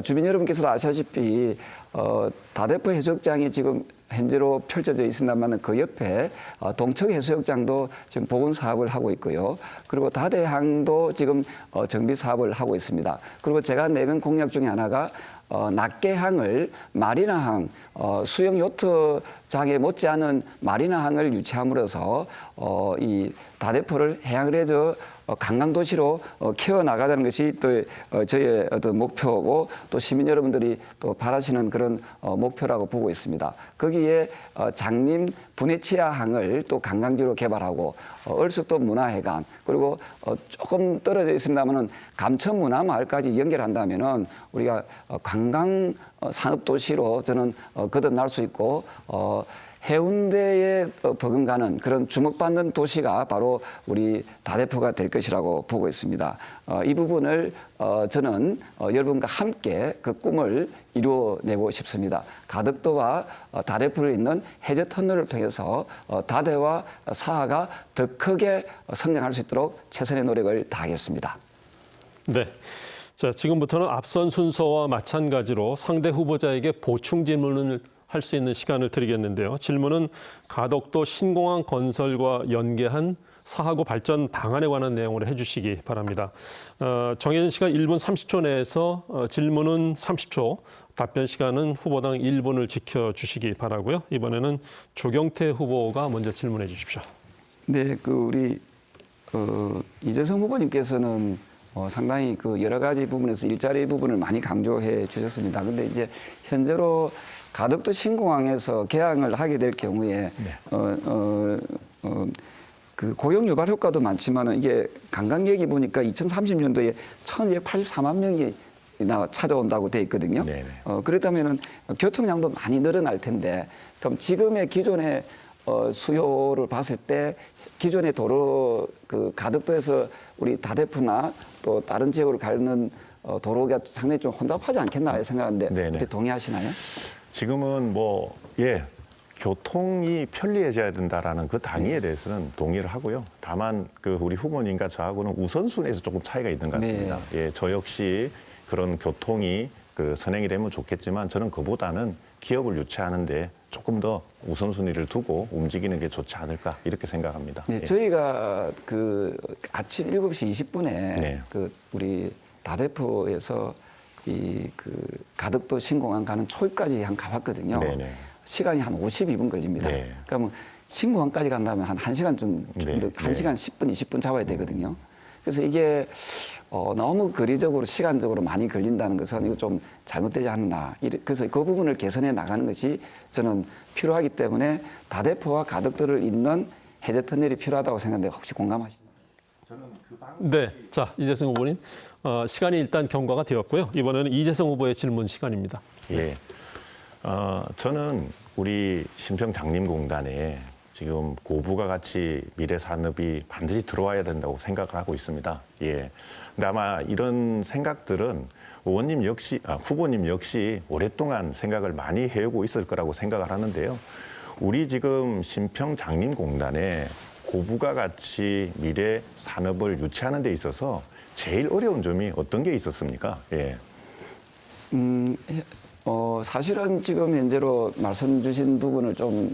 주민 여러분께서도 아시다시피 다대포 해수욕장이 지금 현재로 펼쳐져 있습니다만 그 옆에 동척해수욕장도 지금 복원 사업을 하고 있고요. 그리고 다대항도 지금 정비 사업을 하고 있습니다. 그리고 제가 내건 공약 중에 하나가 낱개항을 마리나항, 수영 요트장에 못지않은 마리나항을 유치함으로써 이 다대포를 해양 레저 관광도시로 키워나가자는 것이 또 저의 어떤 목표고 또 시민 여러분들이 또 바라시는 그런 목표라고 보고 있습니다. 거기에 장림 분해치아항을 또 관광지로 개발하고 얼숙도 문화회관 그리고 조금 떨어져 있습니다만은 감천 문화마을까지 연결한다면은 우리가 관광 산업도시로 저는 거듭날 수 있고 해운대에 버금가는 그런 주목받는 도시가 바로 우리 다대포가 될 것이라고 보고 있습니다. 이 부분을 저는 여러분과 함께 그 꿈을 이루어내고 싶습니다. 가덕도와 다대포를 잇는 해저 터널을 통해서 다대와 사하가 더 크게 성장할 수 있도록 최선의 노력을 다하겠습니다. 네. 자, 지금부터는 앞선 순서와 마찬가지로 상대 후보자에게 보충 질문을 할 수 있는 시간을 드리겠는데요. 질문은 가덕도 신공항 건설과 연계한 사하구 발전 방안에 관한 내용으로 해주시기 바랍니다. 정해진 시간 1분 30초 내에서 질문은 30초, 답변 시간은 후보당 1분을 지켜주시기 바라고요. 이번에는 조경태 후보가 먼저 질문해 주십시오. 네, 우리 이재성 후보님께서는 상당히 여러 가지 부분에서 일자리 부분을 많이 강조해 주셨습니다. 근데 이제 현재로 가덕도 신공항에서 개항을 하게 될 경우에 그 고용 유발 효과도 많지만은 이게 관광객이 보니까 2030년도에 1,284만 명이 찾아온다고 돼 있거든요. 그렇다면은 교통량도 많이 늘어날 텐데 그럼 지금의 기존의 수요를 봤을 때 기존의 도로 가덕도에서 우리 다대포나 또 다른 지역으로 가는 도로가 상당히 좀 혼잡하지 않겠나 생각하는데 동의하시나요? 지금은 교통이 편리해져야 된다라는 그 당위에 대해서는 동의를 하고요. 다만 우리 후보님과 저하고는 우선순위에서 조금 차이가 있는 것 같습니다. 저 역시 그런 교통이 선행이 되면 좋겠지만 저는 그보다는 기업을 유치하는데 조금 더 우선순위를 두고 움직이는 게 좋지 않을까 이렇게 생각합니다. 네, 저희가 아침 7시 20분에 우리 다대포에서 가덕도 신공항 가는 초입까지 가봤거든요. 시간이 한 52분 걸립니다. 그러면 신공항까지 간다면 한 1시간 좀 1시간 10분, 20분 잡아야 되거든요. 그래서 이게 너무 거리적으로 시간적으로 많이 걸린다는 것은 이거 좀 잘못되지 않나. 그래서 그 부분을 개선해 나가는 것이 저는 필요하기 때문에 다대포와 가덕도를 잇는 해저 터널이 필요하다고 생각하는데 혹시 공감하시나요? 네, 자 이재성 후보님 시간이 일단 경과가 되었고요. 이번에는 이재성 후보의 질문 시간입니다. 저는 우리 심평장림공단에 지금 고부가 가치 미래 산업이 반드시 들어와야 된다고 생각을 하고 있습니다. 근데 아마 이런 생각들은 후보님 역시 오랫동안 생각을 많이 해오고 있을 거라고 생각을 하는데요. 우리 지금 심평장림공단에 고부가 가치 미래 산업을 유치하는 데 있어서 제일 어려운 점이 어떤 게 있었습니까? 사실은 지금 현재로 말씀 주신 부분을 좀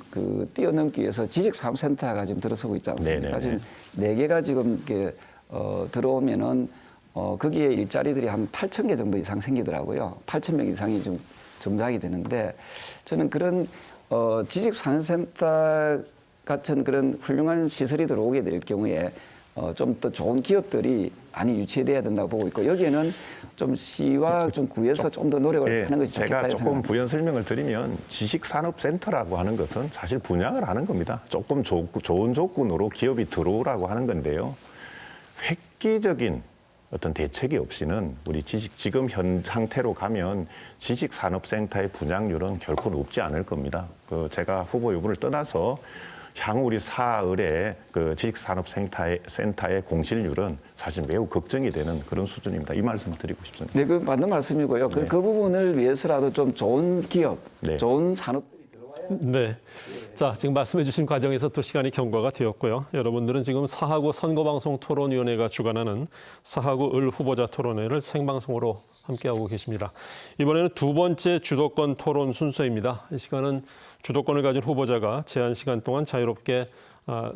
뛰어넘기 위해서 지식사업센터가 지금 들어서고 있지 않습니까? 지금 4개가 지금 들어오면은 거기에 일자리들이 한 8천 개 정도 이상 생기더라고요. 8천 명 이상이 좀 점장이 되는데 저는 그런 지식산업센터 같은 그런 훌륭한 시설이 들어오게 될 경우에 좀 더 좋은 기업들이 많이 유치돼야 된다고 보고 있고 여기에는 좀 시와 좀 구에서 좀 더 노력을 예, 하는 것이 좋겠다 제가 조금 생각합니다. 부연 설명을 드리면 지식산업센터라고 하는 것은 사실 분양을 하는 겁니다. 조금 좋은 조건으로 기업이 들어오라고 하는 건데요. 획기적인 어떤 대책이 없이는 우리 지금 현 상태로 가면 지식산업센터의 분양률은 결코 높지 않을 겁니다. 제가 후보 여부를 떠나서 향후 우리 사흘의 그 지식산업센터의 공실률은 사실 매우 걱정이 되는 그런 수준입니다. 이 말씀을 드리고 싶습니다. 네, 그 맞는 말씀이고요. 그 부분을 위해서라도 좀 좋은 기업, 네. 좋은 산업 네. 자, 지금 말씀해 주신 과정에서 또 시간이 경과가 되었고요. 여러분들은 지금 사하구 선거방송 토론위원회가 주관하는 사하구 을 후보자 토론회를 생방송으로 함께하고 계십니다. 이번에는 두 번째 주도권 토론 순서입니다. 이 시간은 주도권을 가진 후보자가 제한 시간 동안 자유롭게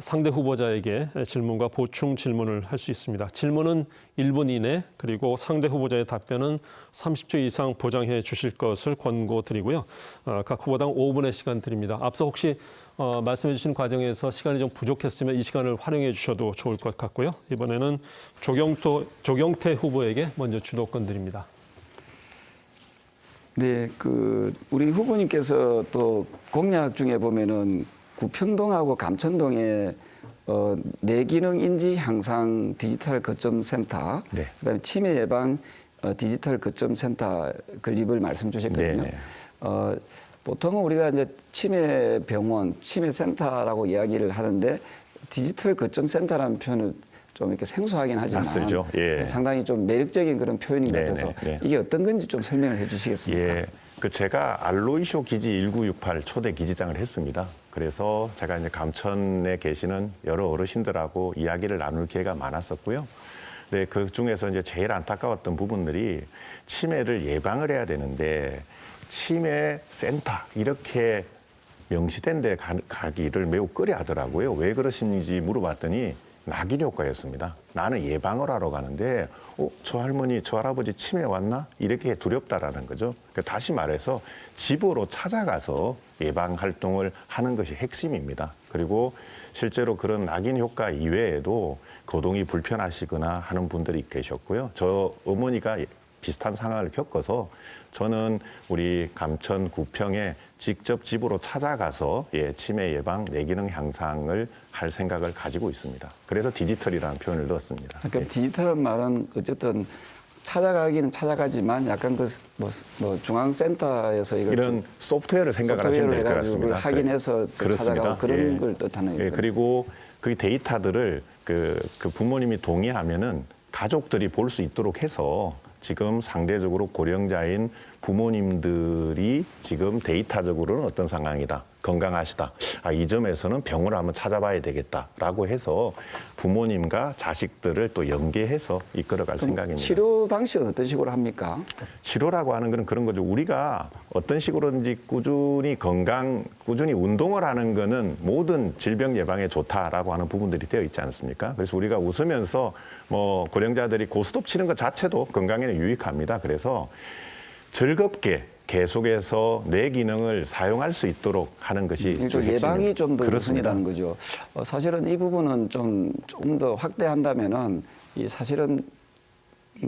상대 후보자에게 질문과 보충 질문을 할 수 있습니다. 질문은 1분 이내, 그리고 상대 후보자의 답변은 30초 이상 보장해 주실 것을 권고드리고요. 각 후보당 5분의 시간 드립니다. 앞서 혹시 말씀해 주신 과정에서 시간이 좀 부족했으면 이 시간을 활용해 주셔도 좋을 것 같고요. 이번에는 조경태 후보에게 먼저 주도권 드립니다. 네, 우리 후보님께서 또 공약 중에 보면은 구평동하고 감천동에 뇌기능 인지 향상 디지털 거점 센터, 네. 그다음에 치매 예방 디지털 거점 센터 건립을 말씀 주셨거든요. 네. 보통은 우리가 이제 치매 병원, 치매 센터라고 이야기를 하는데 디지털 거점 센터라는 표현을 좀 이렇게 생소하긴 하지만 낯설죠. 예. 상당히 좀 매력적인 그런 표현인 것 네, 같아서 네, 네. 이게 어떤 건지 좀 설명을 해주시겠습니까? 예. 제가 알로이쇼 기지 1968 초대 기지장을 했습니다. 그래서 제가 이제 감천에 계시는 여러 어르신들하고 이야기를 나눌 기회가 많았었고요. 네, 그 중에서 이제 제일 안타까웠던 부분들이 치매를 예방을 해야 되는데 치매 센터 이렇게 명시된 데 가기를 매우 꺼려 하더라고요. 왜 그러신지 물어봤더니 낙인 효과였습니다. 나는 예방을 하러 가는데 저 할머니, 저 할아버지 치매 왔나? 이렇게 두렵다라는 거죠. 그러니까 다시 말해서 집으로 찾아가서 예방 활동을 하는 것이 핵심입니다. 그리고 실제로 그런 낙인 효과 이외에도 거동이 불편하시거나 하는 분들이 계셨고요. 저 어머니가 비슷한 상황을 겪어서 저는 우리 감천 구평에 직접 집으로 찾아가서 치매 예방, 뇌기능 향상을 할 생각을 가지고 있습니다. 그래서 디지털이라는 표현을 넣었습니다. 그러니까 디지털은 말은 어쨌든 찾아가기는 찾아가지만 약간 중앙센터에서 이런 소프트웨어를 생각하시면 될 것 같습니다. 확인해서 찾아가고 그런 걸 뜻하는 거예요. 그리고 그 데이터들을 그 부모님이 동의하면은 가족들이 볼 수 있도록 해서 지금 상대적으로 고령자인 부모님들이 지금 데이터적으로는 어떤 상황이다. 건강하시다. 이 점에서는 병원을 한번 찾아봐야 되겠다라고 해서 부모님과 자식들을 또 연계해서 이끌어갈 생각입니다. 치료 방식은 어떤 식으로 합니까? 치료라고 하는 것은 그런 거죠. 우리가 어떤 식으로든지 꾸준히 운동을 하는 거는 모든 질병 예방에 좋다라고 하는 부분들이 되어 있지 않습니까? 그래서 우리가 웃으면서 고령자들이 고스톱 치는 것 자체도 건강에는 유익합니다. 그래서 즐겁게 계속해서 뇌 기능을 사용할 수 있도록 하는 것이 예방이 좀 더 그렇습니다. 우선이라는 거죠. 사실은 이 부분은 좀 더 확대한다면은 이 사실은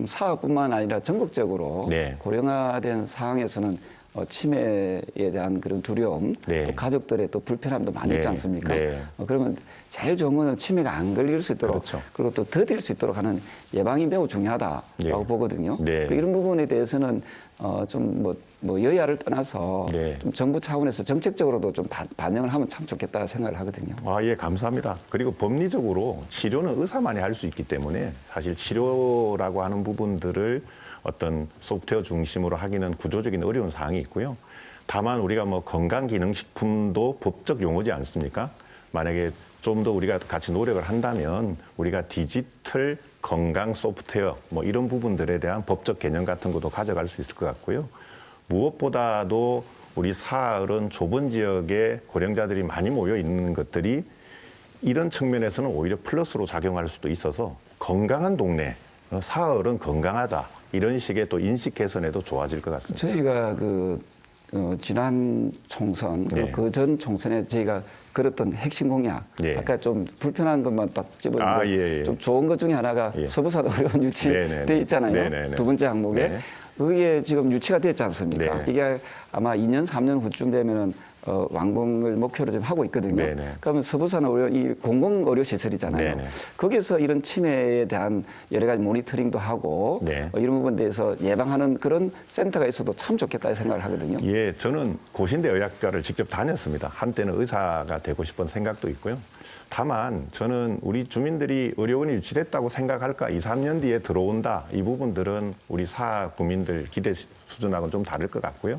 사업뿐만 아니라 전국적으로 네. 고령화된 상황에서는 치매에 대한 그런 두려움, 네. 또 가족들의 또 불편함도 많이 있지 네. 않습니까? 네. 그러면 제일 좋은 거는 치매가 안 걸릴 수 있도록 그렇죠. 그리고 또 더딜 수 있도록 하는 예방이 매우 중요하다라고 네. 보거든요. 네. 이런 부분에 대해서는 좀 여야를 떠나서 네. 좀 정부 차원에서 정책적으로도 좀 반영을 하면 참 좋겠다 생각을 하거든요. 예, 감사합니다. 그리고 법리적으로 치료는 의사만이 할 수 있기 때문에 사실 치료라고 하는 부분들을 어떤 소프트웨어 중심으로 하기는 구조적인 어려운 사항이 있고요. 다만 우리가 건강기능식품도 법적 용어지 않습니까? 만약에 좀 더 우리가 같이 노력을 한다면 우리가 디지털 건강 소프트웨어 이런 부분들에 대한 법적 개념 같은 것도 가져갈 수 있을 것 같고요. 무엇보다도 우리 사흘은 좁은 지역에 고령자들이 많이 모여 있는 것들이 이런 측면에서는 오히려 플러스로 작용할 수도 있어서 건강한 동네, 사흘은 건강하다. 이런 식의 또 인식 개선에도 좋아질 것 같습니다. 저희가 지난 총선, 네. 그 전 총선에 저희가 걸었던 핵심 공약, 예. 아까 좀 불편한 것만 딱 집어넣는데 예, 예. 좀 좋은 것 중에 하나가 예. 서부산 어려운 네, 네, 유치돼 네. 있잖아요. 네, 네, 네. 두 번째 항목에. 네. 그게 지금 유치가 됐지 않습니까? 네. 이게 아마 2년, 3년 후쯤 되면은 완공을 목표로 지금 하고 있거든요. 네, 네. 그러면 서부산 이 공공 의료 시설이잖아요. 네, 네. 거기서 이런 치매에 대한 여러 가지 모니터링도 하고 네. 이런 부분에 대해서 예방하는 그런 센터가 있어도 참 좋겠다 생각을 하거든요. 예, 저는 고신대 의학과를 직접 다녔습니다. 한때는 의사가 되고 싶은 생각도 있고요. 다만 저는 우리 주민들이 의료원이 유치됐다고 생각할까 2, 3년 뒤에 들어온다. 이 부분들은 우리 사 구민들 기대 수준하고는 좀 다를 것 같고요.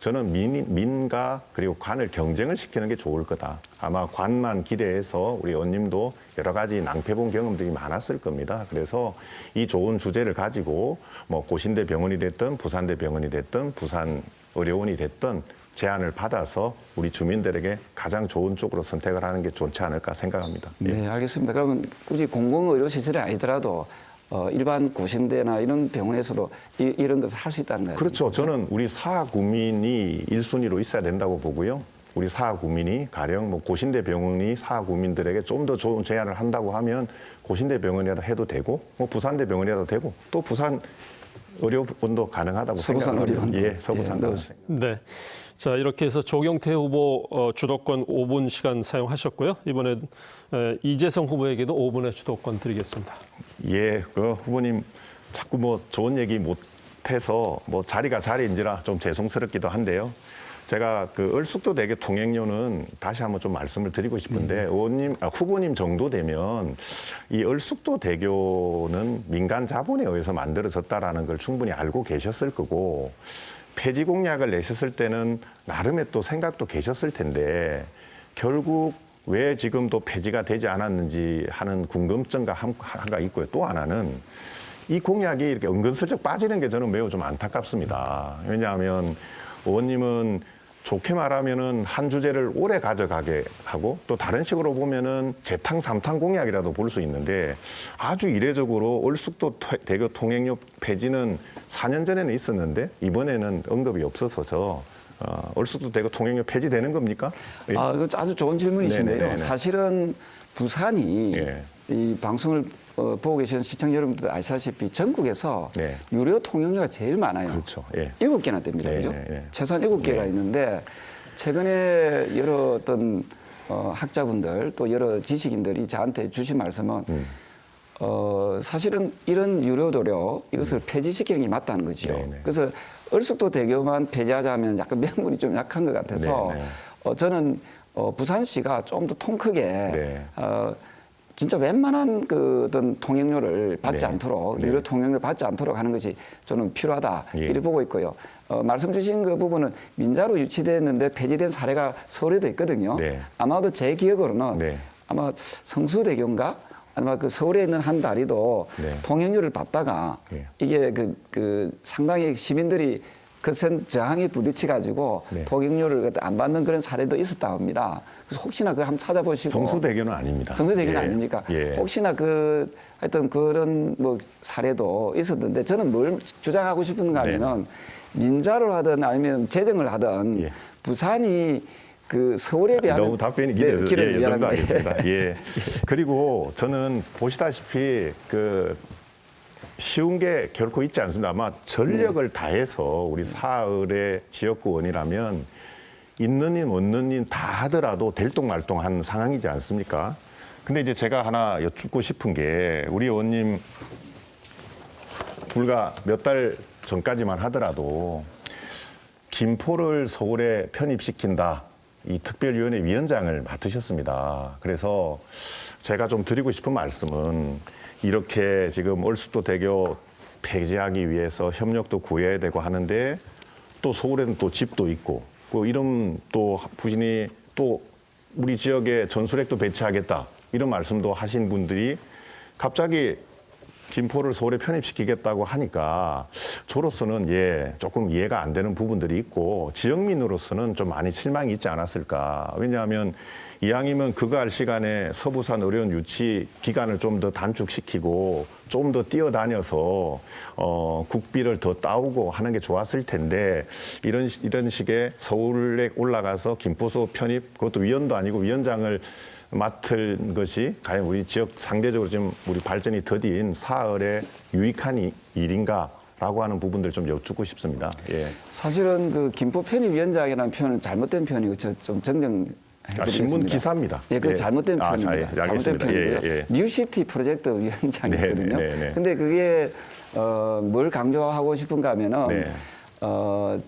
저는 민과 그리고 관을 경쟁을 시키는 게 좋을 거다. 아마 관만 기대해서 우리 의원님도 여러 가지 낭패본 경험들이 많았을 겁니다. 그래서 이 좋은 주제를 가지고 뭐 고신대 병원이 됐든 부산대 병원이 됐든 부산 의료원이 됐든 제안을 받아서 우리 주민들에게 가장 좋은 쪽으로 선택을 하는 게 좋지 않을까 생각합니다. 예. 네, 알겠습니다. 그러면 굳이 공공의료시설이 아니더라도 일반 고신대나 이런 병원에서도 이런 것을 할 수 있다는 거예요. 그렇죠. 저는 우리 사구민이 1순위로 있어야 된다고 보고요. 우리 사구민이 가령 뭐 고신대 병원이 사구민들에게 좀 더 좋은 제안을 한다고 하면 고신대 병원이라도 해도 되고 뭐 부산대 병원이라도 되고 또 부산 의료원도 가능하다고 서부산 생각합니다. 의료원도. 예, 서부산 예, 의료원. 네. 자, 이렇게 해서 조경태 후보 주도권 5분 시간 사용하셨고요. 이번에 이재성 후보에게도 5분의 주도권 드리겠습니다. 예, 그 후보님 자꾸 뭐 좋은 얘기 못해서 뭐 자리가 자리인지라 좀 죄송스럽기도 한데요. 제가 그 얼숙도 대교 통행료는 다시 한번 좀 말씀을 드리고 싶은데 후보님 정도 되면 이 얼숙도 대교는 민간 자본에 의해서 만들어졌다라는 걸 충분히 알고 계셨을 거고 폐지 공약을 내셨을 때는 나름의 또 생각도 계셨을 텐데 결국 왜 지금도 폐지가 되지 않았는지 하는 궁금증과 하나가 있고요. 또 하나는 이 공약이 이렇게 은근슬쩍 빠지는 게 저는 매우 좀 안타깝습니다. 왜냐하면 의원님은 좋게 말하면은 한 주제를 오래 가져가게 하고 또 다른 식으로 보면은 재탕 삼탕 공약이라도 볼 수 있는데 아주 이례적으로 얼숙도 대교 통행료 폐지는 4년 전에는 있었는데 이번에는 언급이 없어서 얼숙도 대교 통행료 폐지되는 겁니까? 예. 이거 아주 좋은 질문이신데요. 네네네네. 사실은 부산이 예. 이 방송을 보고 계신 시청자 여러분들 아시다시피 전국에서 네. 유료 통행료가 제일 많아요. 그렇죠. 예. 7개나 됩니다. 네, 그죠? 네, 네. 최소한 7개가 네. 있는데 최근에 여러 어떤 학자분들 또 여러 지식인들이 저한테 주신 말씀은 사실은 이런 유료 도료 이것을 폐지시키는 게 맞다는 거죠. 네, 네. 그래서 얼숙도 대교만 폐지하자면 약간 명분이 좀 약한 것 같아서 네, 네. 저는 부산시가 좀 더 통 크게 네. 진짜 웬만한 그 어떤 통행료를 받지 네. 않도록 네. 유료 통행료를 받지 않도록 하는 것이 저는 필요하다 예. 이렇게 보고 있고요. 말씀 주신 그 부분은 민자로 유치됐는데 폐지된 사례가 서울에도 있거든요. 네. 아마도 제 기억으로는 네. 아마 성수대교인가 아마 그 서울에 있는 한 다리도 네. 통행료를 받다가 예. 이게 그 상당히 시민들이 거센 저항에 부딪혀 가지고 네. 통행료를 안 받는 그런 사례도 있었다고 합니다. 그래서 혹시나 그걸 한번 찾아보시고 성수대교는 아닙니다. 성수대교는 예. 아닙니까? 예. 혹시나 하여튼 그런 뭐 사례도 있었는데 저는 뭘 주장하고 싶은가 하면은 민자로 하든 아니면 재정을 하든 예. 부산이 그 서울에 비하면 너무 답변이 길어서 길어서 예, 미안합니다. 하겠습니다. 예. 그리고 저는 보시다시피 그 쉬운 게 결코 있지 않습니다. 아마 전력을 다해서 우리 사흘의 지역구원이라면 있는 인 없는 인 다 하더라도 될똥말똥한 상황이지 않습니까? 근데 이제 제가 하나 여쭙고 싶은 게 우리 의원님 불과 몇 달 전까지만 하더라도 김포를 서울에 편입시킨다. 이 특별위원회 위원장을 맡으셨습니다. 그래서 제가 좀 드리고 싶은 말씀은 이렇게 지금 얼숙도 대교 폐지하기 위해서 협력도 구해야 되고 하는데 또 서울에는 또 집도 있고 그 이런 또 부진이 또 우리 지역에 전술핵도 배치하겠다 이런 말씀도 하신 분들이 갑자기 김포를 서울에 편입시키겠다고 하니까 저로서는 조금 이해가 안 되는 부분들이 있고 지역민으로서는 좀 많이 실망이 있지 않았을까. 왜냐하면 이왕이면 그거 할 시간에 서부산 의료원 유치 기간을 좀 더 단축시키고 좀 더 뛰어다녀서 국비를 더 따오고 하는 게 좋았을 텐데 이런 식의 서울에 올라가서 김포서 편입, 그것도 위원도 아니고 위원장을 맡은 것이 과연 우리 지역 상대적으로 지금 우리 발전이 더딘 사흘에 유익한 일인가라고 하는 부분들 좀 여쭙고 싶습니다. 예. 사실은 그 김포 편입위원장이라는 표현은 잘못된 표현이고 저 좀 정정해드리겠습니다. 신문 기사입니다. 예, 그 잘못된 표현입니다. 예, 잘못된 표현이고요. 예. 뉴시티 프로젝트 위원장이거든요. 네. 근데 그게 뭘 강조하고 싶은가 하면은 네.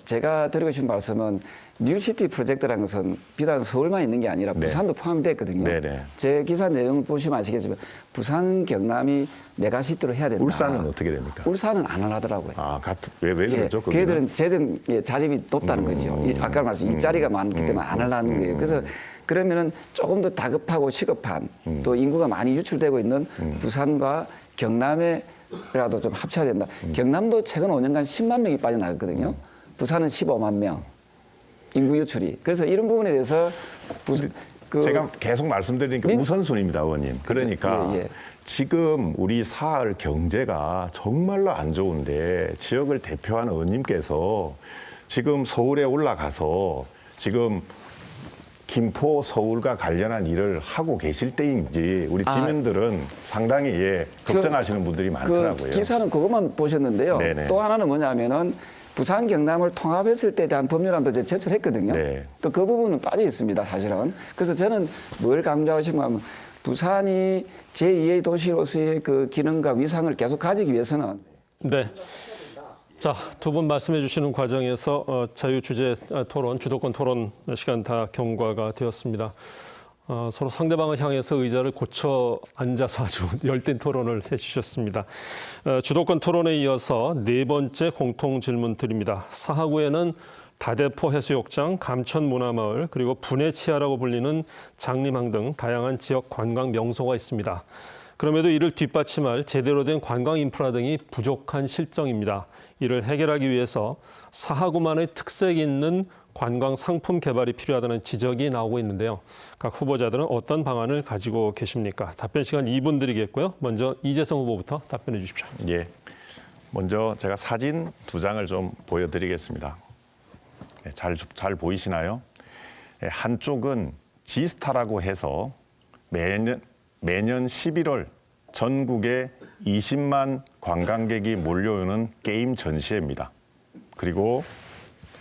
제가 드리고 싶은 말씀은 뉴시티 프로젝트라는 것은 비단 서울만 있는 게 아니라 부산도 포함됐거든요. 네네. 제 기사 내용을 보시면 아시겠지만 부산, 경남이 메가시티로 해야 된다. 울산은 어떻게 됩니까? 울산은 안 하더라고요. 왜 그러죠? 거기는? 걔들은 재정 자립이 높다는 거죠. 아까 말씀 일자리가 많기 때문에 안 하려는 거예요. 그래서 그러면은 조금 더 다급하고 시급한 또 인구가 많이 유출되고 있는 부산과 경남에라도 좀 합쳐야 된다. 경남도 최근 5년간 10만 명이 빠져나갔거든요. 부산은 15만 명. 인구 유출이. 그래서 이런 부분에 대해서 제가 계속 말씀드리는 게 우선순위입니다, 의원님. 그러니까 예. 지금 우리 사할 경제가 정말로 안 좋은데 지역을 대표하는 의원님께서 지금 서울에 올라가서 지금 김포, 서울과 관련한 일을 하고 계실 때인지 우리 지민들은 상당히 걱정하시는 분들이 많더라고요. 그 기사는 그것만 보셨는데요. 네네. 또 하나는 뭐냐면은 부산, 경남을 통합했을 때에 대한 법률안도 이제 제출했거든요. 네. 또 그 부분은 빠져 있습니다, 사실은. 그래서 저는 뭘 강조하고 싶은가 하면 부산이 제2의 도시로서의 그 기능과 위상을 계속 가지기 위해서는 네. 자, 두 분 말씀해 주시는 과정에서 자유주제 토론, 주도권 토론 시간 다 경과가 되었습니다. 서로 상대방을 향해서 의자를 고쳐 앉아서 아주 열띤 토론을 해주셨습니다. 주도권 토론에 이어서 네 번째 공통 질문 드립니다. 사하구에는 다대포 해수욕장, 감천문화마을, 그리고 분해치하라고 불리는 장림항 등 다양한 지역 관광 명소가 있습니다. 그럼에도 이를 뒷받침할 제대로 된 관광 인프라 등이 부족한 실정입니다. 이를 해결하기 위해서 사하구만의 특색 있는 관광 상품 개발이 필요하다는 지적이 나오고 있는데요. 각 후보자들은 어떤 방안을 가지고 계십니까? 답변 시간 2분 드리겠고요. 먼저 이재성 후보부터 답변해 주십시오. 예. 먼저 제가 사진 2장을 좀 보여드리겠습니다. 잘 보이시나요? 한쪽은 지스타라고 해서 매년 11월 전국에 20만 관광객이 몰려오는 게임 전시회입니다. 그리고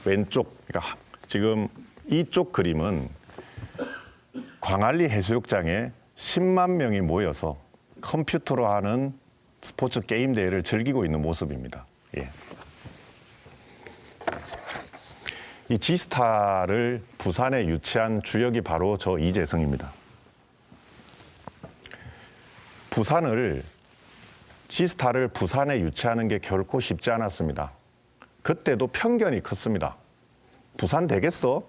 왼쪽, 그러니까 지금 이쪽 그림은 광안리 해수욕장에 10만 명이 모여서 컴퓨터로 하는 스포츠 게임 대회를 즐기고 있는 모습입니다. 예. 이 지스타를 부산에 유치한 주역이 바로 저 이재성입니다. 지스타를 부산에 유치하는 게 결코 쉽지 않았습니다. 그때도 편견이 컸습니다. 부산 되겠어?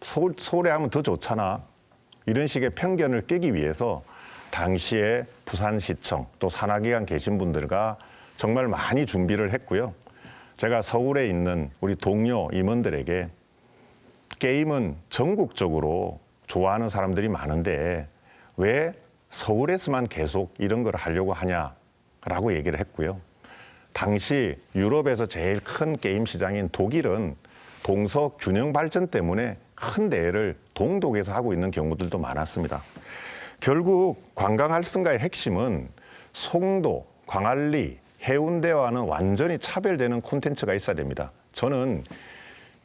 서울에 하면 더 좋잖아. 이런 식의 편견을 깨기 위해서 당시에 부산시청 또 산하기관 계신 분들과 정말 많이 준비를 했고요. 제가 서울에 있는 우리 동료 임원들에게 게임은 전국적으로 좋아하는 사람들이 많은데 왜 서울에서만 계속 이런 걸 하려고 하냐라고 얘기를 했고요. 당시 유럽에서 제일 큰 게임 시장인 독일은 동서 균형 발전 때문에 큰 대회를 동독에서 하고 있는 경우들도 많았습니다. 결국 관광 활성화의 핵심은 송도, 광안리, 해운대와는 완전히 차별되는 콘텐츠가 있어야 됩니다. 저는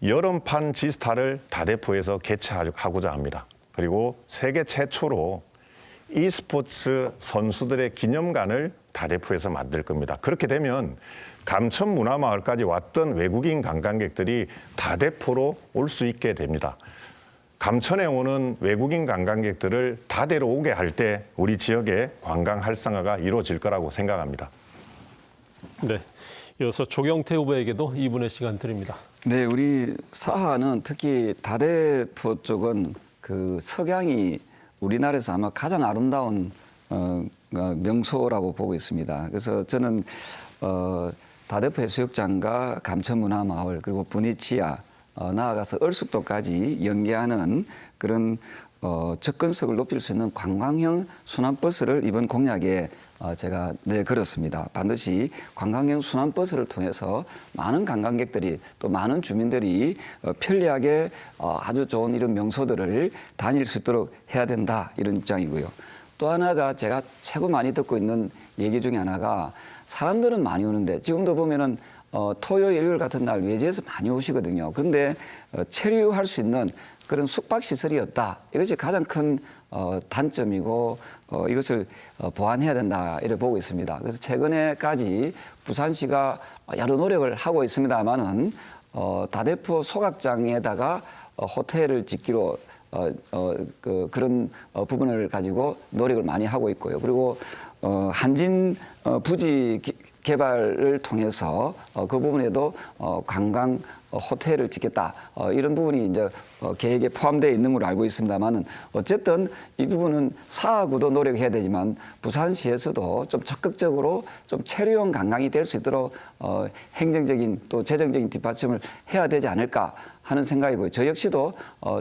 여름판 지스타를 다대포에서 개최하고자 합니다. 그리고 세계 최초로 e스포츠 선수들의 기념관을 다대포에서 만들 겁니다. 그렇게 되면 감천문화마을까지 왔던 외국인 관광객들이 다대포로 올 수 있게 됩니다. 감천에 오는 외국인 관광객들을 다대로 오게 할 때 우리 지역의 관광 활성화가 이루어질 거라고 생각합니다. 네. 이어서 조경태 후보에게도 2분의 시간 드립니다. 네, 우리 사하는 특히 다대포 쪽은 그 석양이 우리나라에서 아마 가장 아름다운 명소라고 보고 있습니다. 그래서 저는 다대포 해수욕장과 감천문화마을 그리고 분이치아 나아가서 얼숙도까지 연계하는 그런 접근성을 높일 수 있는 관광형 순환버스를 이번 공약에 제가 내걸었습니다. 반드시 관광형 순환버스를 통해서 많은 관광객들이 또 많은 주민들이 편리하게 아주 좋은 이런 명소들을 다닐 수 있도록 해야 된다 이런 입장이고요. 또 하나가 제가 최고 많이 듣고 있는 얘기 중에 하나가 사람들은 많이 오는데 지금도 보면은 토요일, 일요일 같은 날 외지에서 많이 오시거든요. 그런데 체류할 수 있는 그런 숙박시설이 없다. 이것이 가장 큰 단점이고 이것을 보완해야 된다 이렇게 보고 있습니다. 그래서 최근에까지 부산시가 여러 노력을 하고 있습니다만은 다대포 소각장에다가 호텔을 짓기로 그런 부분을 가지고 노력을 많이 하고 있고요. 그리고 한진 부지 개발을 통해서 그 부분에도 관광 호텔을 짓겠다 이런 부분이 이제 계획에 포함되어 있는 걸로 알고 있습니다만은 어쨌든 이 부분은 사하구도 노력해야 되지만 부산시에서도 좀 적극적으로 좀 체류형 관광이 될 수 있도록 행정적인 또 재정적인 뒷받침을 해야 되지 않을까 하는 생각이고요. 저 역시도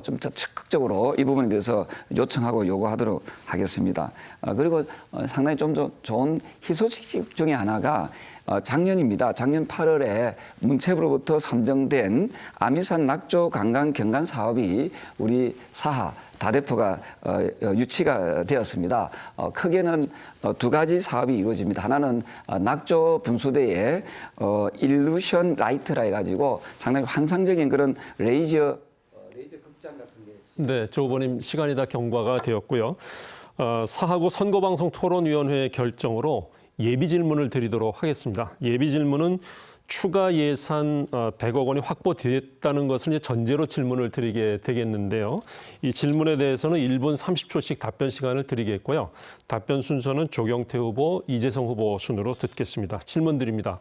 좀 더 적극적으로 이 부분에 대해서 요청하고 요구하도록 하겠습니다. 그리고 상당히 좀 좋은 희소식 중에 하나가 작년입니다. 작년 8월에 문체부로부터 선정된 아미산 낙조 관광 경관 사업이 우리 사하 다대포가 유치가 되었습니다. 크게는 두 가지 사업이 이루어집니다. 하나는 낙조 분수대에 일루션 라이트라 해가지고 상당히 환상적인 그런 레이저 극장 같은 게. 네, 조 후보님 시간이 다 경과가 되었고요. 사하구 선거방송 토론위원회의 결정으로 예비 질문을 드리도록 하겠습니다. 예비 질문은 추가 예산 100억 원이 확보됐다는 것을 이제 전제로 질문을 드리게 되겠는데요. 이 질문에 대해서는 1분 30초씩 답변 시간을 드리겠고요. 답변 순서는 조경태 후보, 이재성 후보 순으로 듣겠습니다. 질문 드립니다.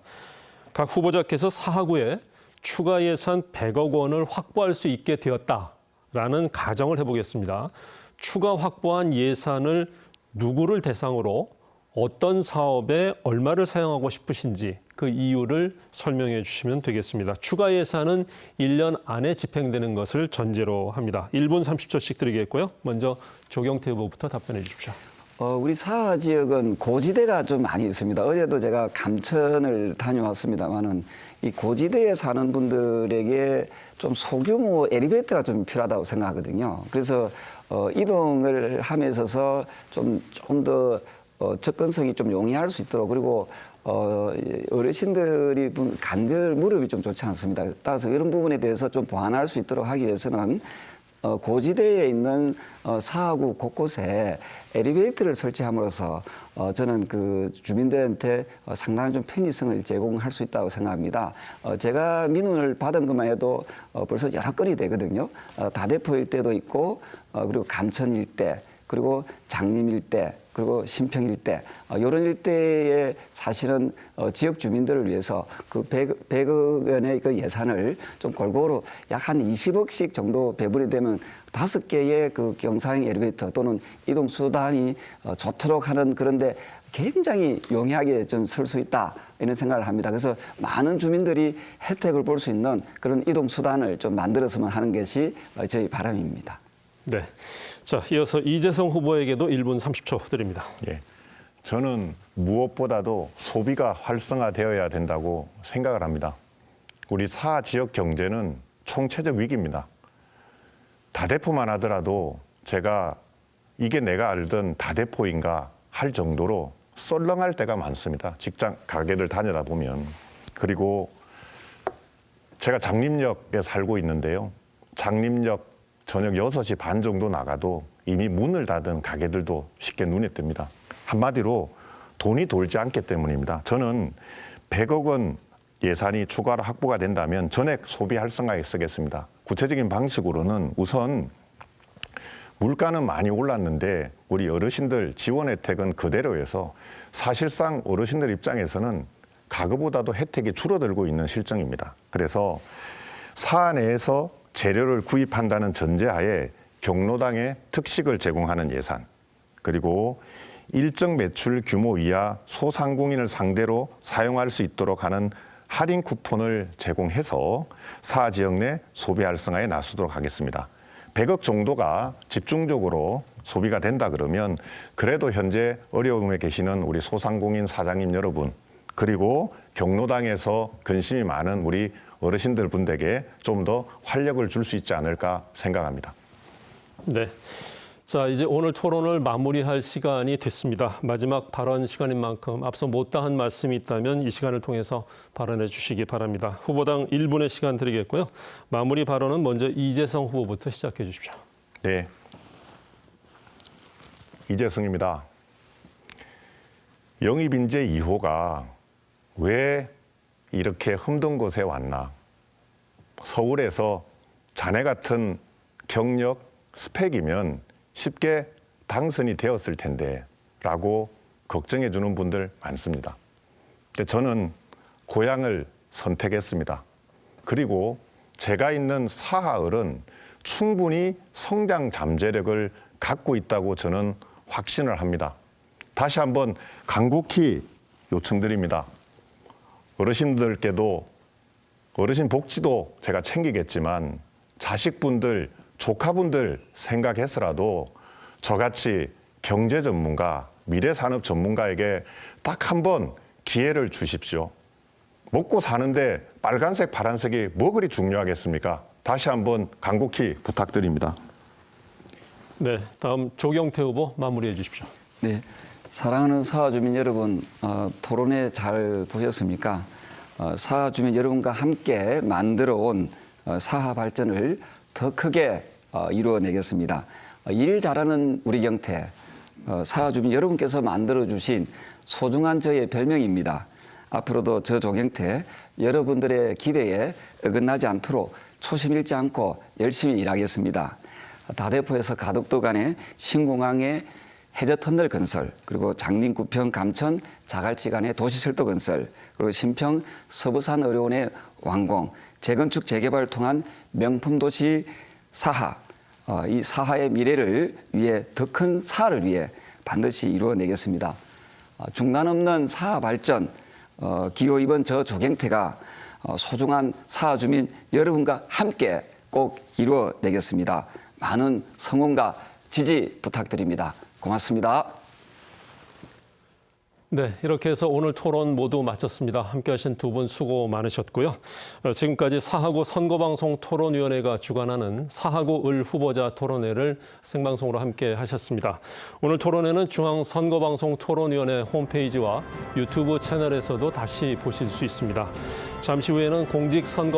각 후보자께서 사하구에 추가 예산 100억 원을 확보할 수 있게 되었다라는 가정을 해보겠습니다. 추가 확보한 예산을 누구를 대상으로 어떤 사업에 얼마를 사용하고 싶으신지 그 이유를 설명해 주시면 되겠습니다. 추가 예산은 1년 안에 집행되는 것을 전제로 합니다. 1분 30초씩 드리겠고요. 먼저 조경태 후보부터 답변해 주십시오. 우리 사하 지역은 고지대가 좀 많이 있습니다. 어제도 제가 감천을 다녀왔습니다만은 이 고지대에 사는 분들에게 좀 소규모 엘리베이터가 좀 필요하다고 생각하거든요. 그래서 이동을 함에 있어서 좀 더 접근성이 좀 용이할 수 있도록 그리고 어르신들이 관절 무릎이 좀 좋지 않습니다. 따라서 이런 부분에 대해서 좀 보완할 수 있도록 하기 위해서는 고지대에 있는 사하구 곳곳에 엘리베이터를 설치함으로써 저는 그 주민들한테 상당한 좀 편의성을 제공할 수 있다고 생각합니다. 제가 민원을 받은 것만 해도 벌써 여러 건이 되거든요. 다대포 일대도 있고 그리고 감천 일대 그리고 장림 일대 그리고 신평 일대 이런 일대에 사실은 지역 주민들을 위해서 그 100억 원의 그 예산을 좀 골고루 약 한 20억씩 정도 배분이 되면 5개의 그 경사형 엘리베이터 또는 이동 수단이 좋도록 하는 그런데 굉장히 용이하게 좀 설 수 있다 이런 생각을 합니다. 그래서 많은 주민들이 혜택을 볼 수 있는 그런 이동 수단을 좀 만들었으면 하는 것이 저희 바람입니다. 네. 자, 이어서 이재성 후보에게도 1분 30초 드립니다. 예. 저는 무엇보다도 소비가 활성화되어야 된다고 생각을 합니다. 우리 사하 지역 경제는 총체적 위기입니다. 다대포만 하더라도 제가 이게 내가 알던 다대포인가 할 정도로 썰렁할 때가 많습니다. 직장 가게들 다니다 보면. 그리고 제가 장림역에 살고 있는데요. 장림역 저녁 6시 반 정도 나가도 이미 문을 닫은 가게들도 쉽게 눈에 띕니다. 한마디로 돈이 돌지 않기 때문입니다. 저는 100억 원 예산이 추가로 확보가 된다면 전액 소비 활성화에 쓰겠습니다. 구체적인 방식으로는 우선 물가는 많이 올랐는데 우리 어르신들 지원 혜택은 그대로 해서 사실상 어르신들 입장에서는 과거보다도 혜택이 줄어들고 있는 실정입니다. 그래서 사하 내에서 재료를 구입한다는 전제하에 경로당에 특식을 제공하는 예산 그리고 일정 매출 규모 이하 소상공인을 상대로 사용할 수 있도록 하는 할인 쿠폰을 제공해서 사하 지역 내 소비 활성화에 나서도록 하겠습니다. 100억 정도가 집중적으로 소비가 된다 그러면 그래도 현재 어려움에 계시는 우리 소상공인 사장님 여러분, 그리고 경로당에서 근심이 많은 우리 어르신들 분들에게 좀 더 활력을 줄 수 있지 않을까 생각합니다. 네. 자, 이제 오늘 토론을 마무리할 시간이 됐습니다. 마지막 발언 시간인 만큼 앞서 못다한 말씀이 있다면 이 시간을 통해서 발언해 주시기 바랍니다. 후보당 1분의 시간 드리겠고요. 마무리 발언은 먼저 이재성 후보부터 시작해 주십시오. 네. 이재성입니다. 영입인재 2호가 왜 이렇게 힘든 곳에 왔나? 서울에서 자네 같은 경력, 스펙이면 쉽게 당선이 되었을 텐데 라고 걱정해 주는 분들 많습니다. 근데 저는 고향을 선택했습니다. 그리고 제가 있는 사하을은 충분히 성장 잠재력을 갖고 있다고 저는 확신을 합니다. 다시 한번 간곡히 요청드립니다. 어르신들께도 어르신 복지도 제가 챙기겠지만 자식분들, 조카분들 생각해서라도 저같이 경제 전문가, 미래 산업 전문가에게 딱 한 번 기회를 주십시오. 먹고 사는데 빨간색, 파란색이 뭐 그리 중요하겠습니까? 다시 한번 간곡히 부탁드립니다. 네, 다음 조경태 후보 마무리해 주십시오. 네, 사랑하는 사하 주민 여러분, 토론회 잘 보셨습니까? 사하 주민 여러분과 함께 만들어온 사하 발전을 더 크게 이루어내겠습니다. 일 잘하는 우리 경태, 사하 주민 여러분께서 만들어주신 소중한 저의 별명입니다. 앞으로도 저 조경태 여러분들의 기대에 어긋나지 않도록 초심 잃지 않고 열심히 일하겠습니다. 다대포에서 가덕도 간의 신공항의 해저터널 건설, 그리고 장림구평 감천 자갈치 간의 도시철도 건설, 그리고 신평 서부산 의료원의 완공, 재건축 재개발을 통한 명품 도시 사하, 이 사하의 미래를 위해 더 큰 사하를 위해 반드시 이루어내겠습니다. 중단 없는 사하 발전, 기호 2번 저 조경태가 소중한 사하 주민 여러분과 함께 꼭 이루어내겠습니다. 많은 성원과 지지 부탁드립니다. 고맙습니다. 네, 이렇게 해서 오늘 토론 모두 마쳤습니다. 함께하신 두 분 수고 많으셨고요. 지금까지 사하구 선거방송 토론위원회가 주관하는 사하구 을 후보자 토론회를 생방송으로 함께 하셨습니다. 오늘 토론회는 중앙선거방송 토론위원회 홈페이지와 유튜브 채널에서도 다시 보실 수 있습니다. 잠시 후에는 공직선거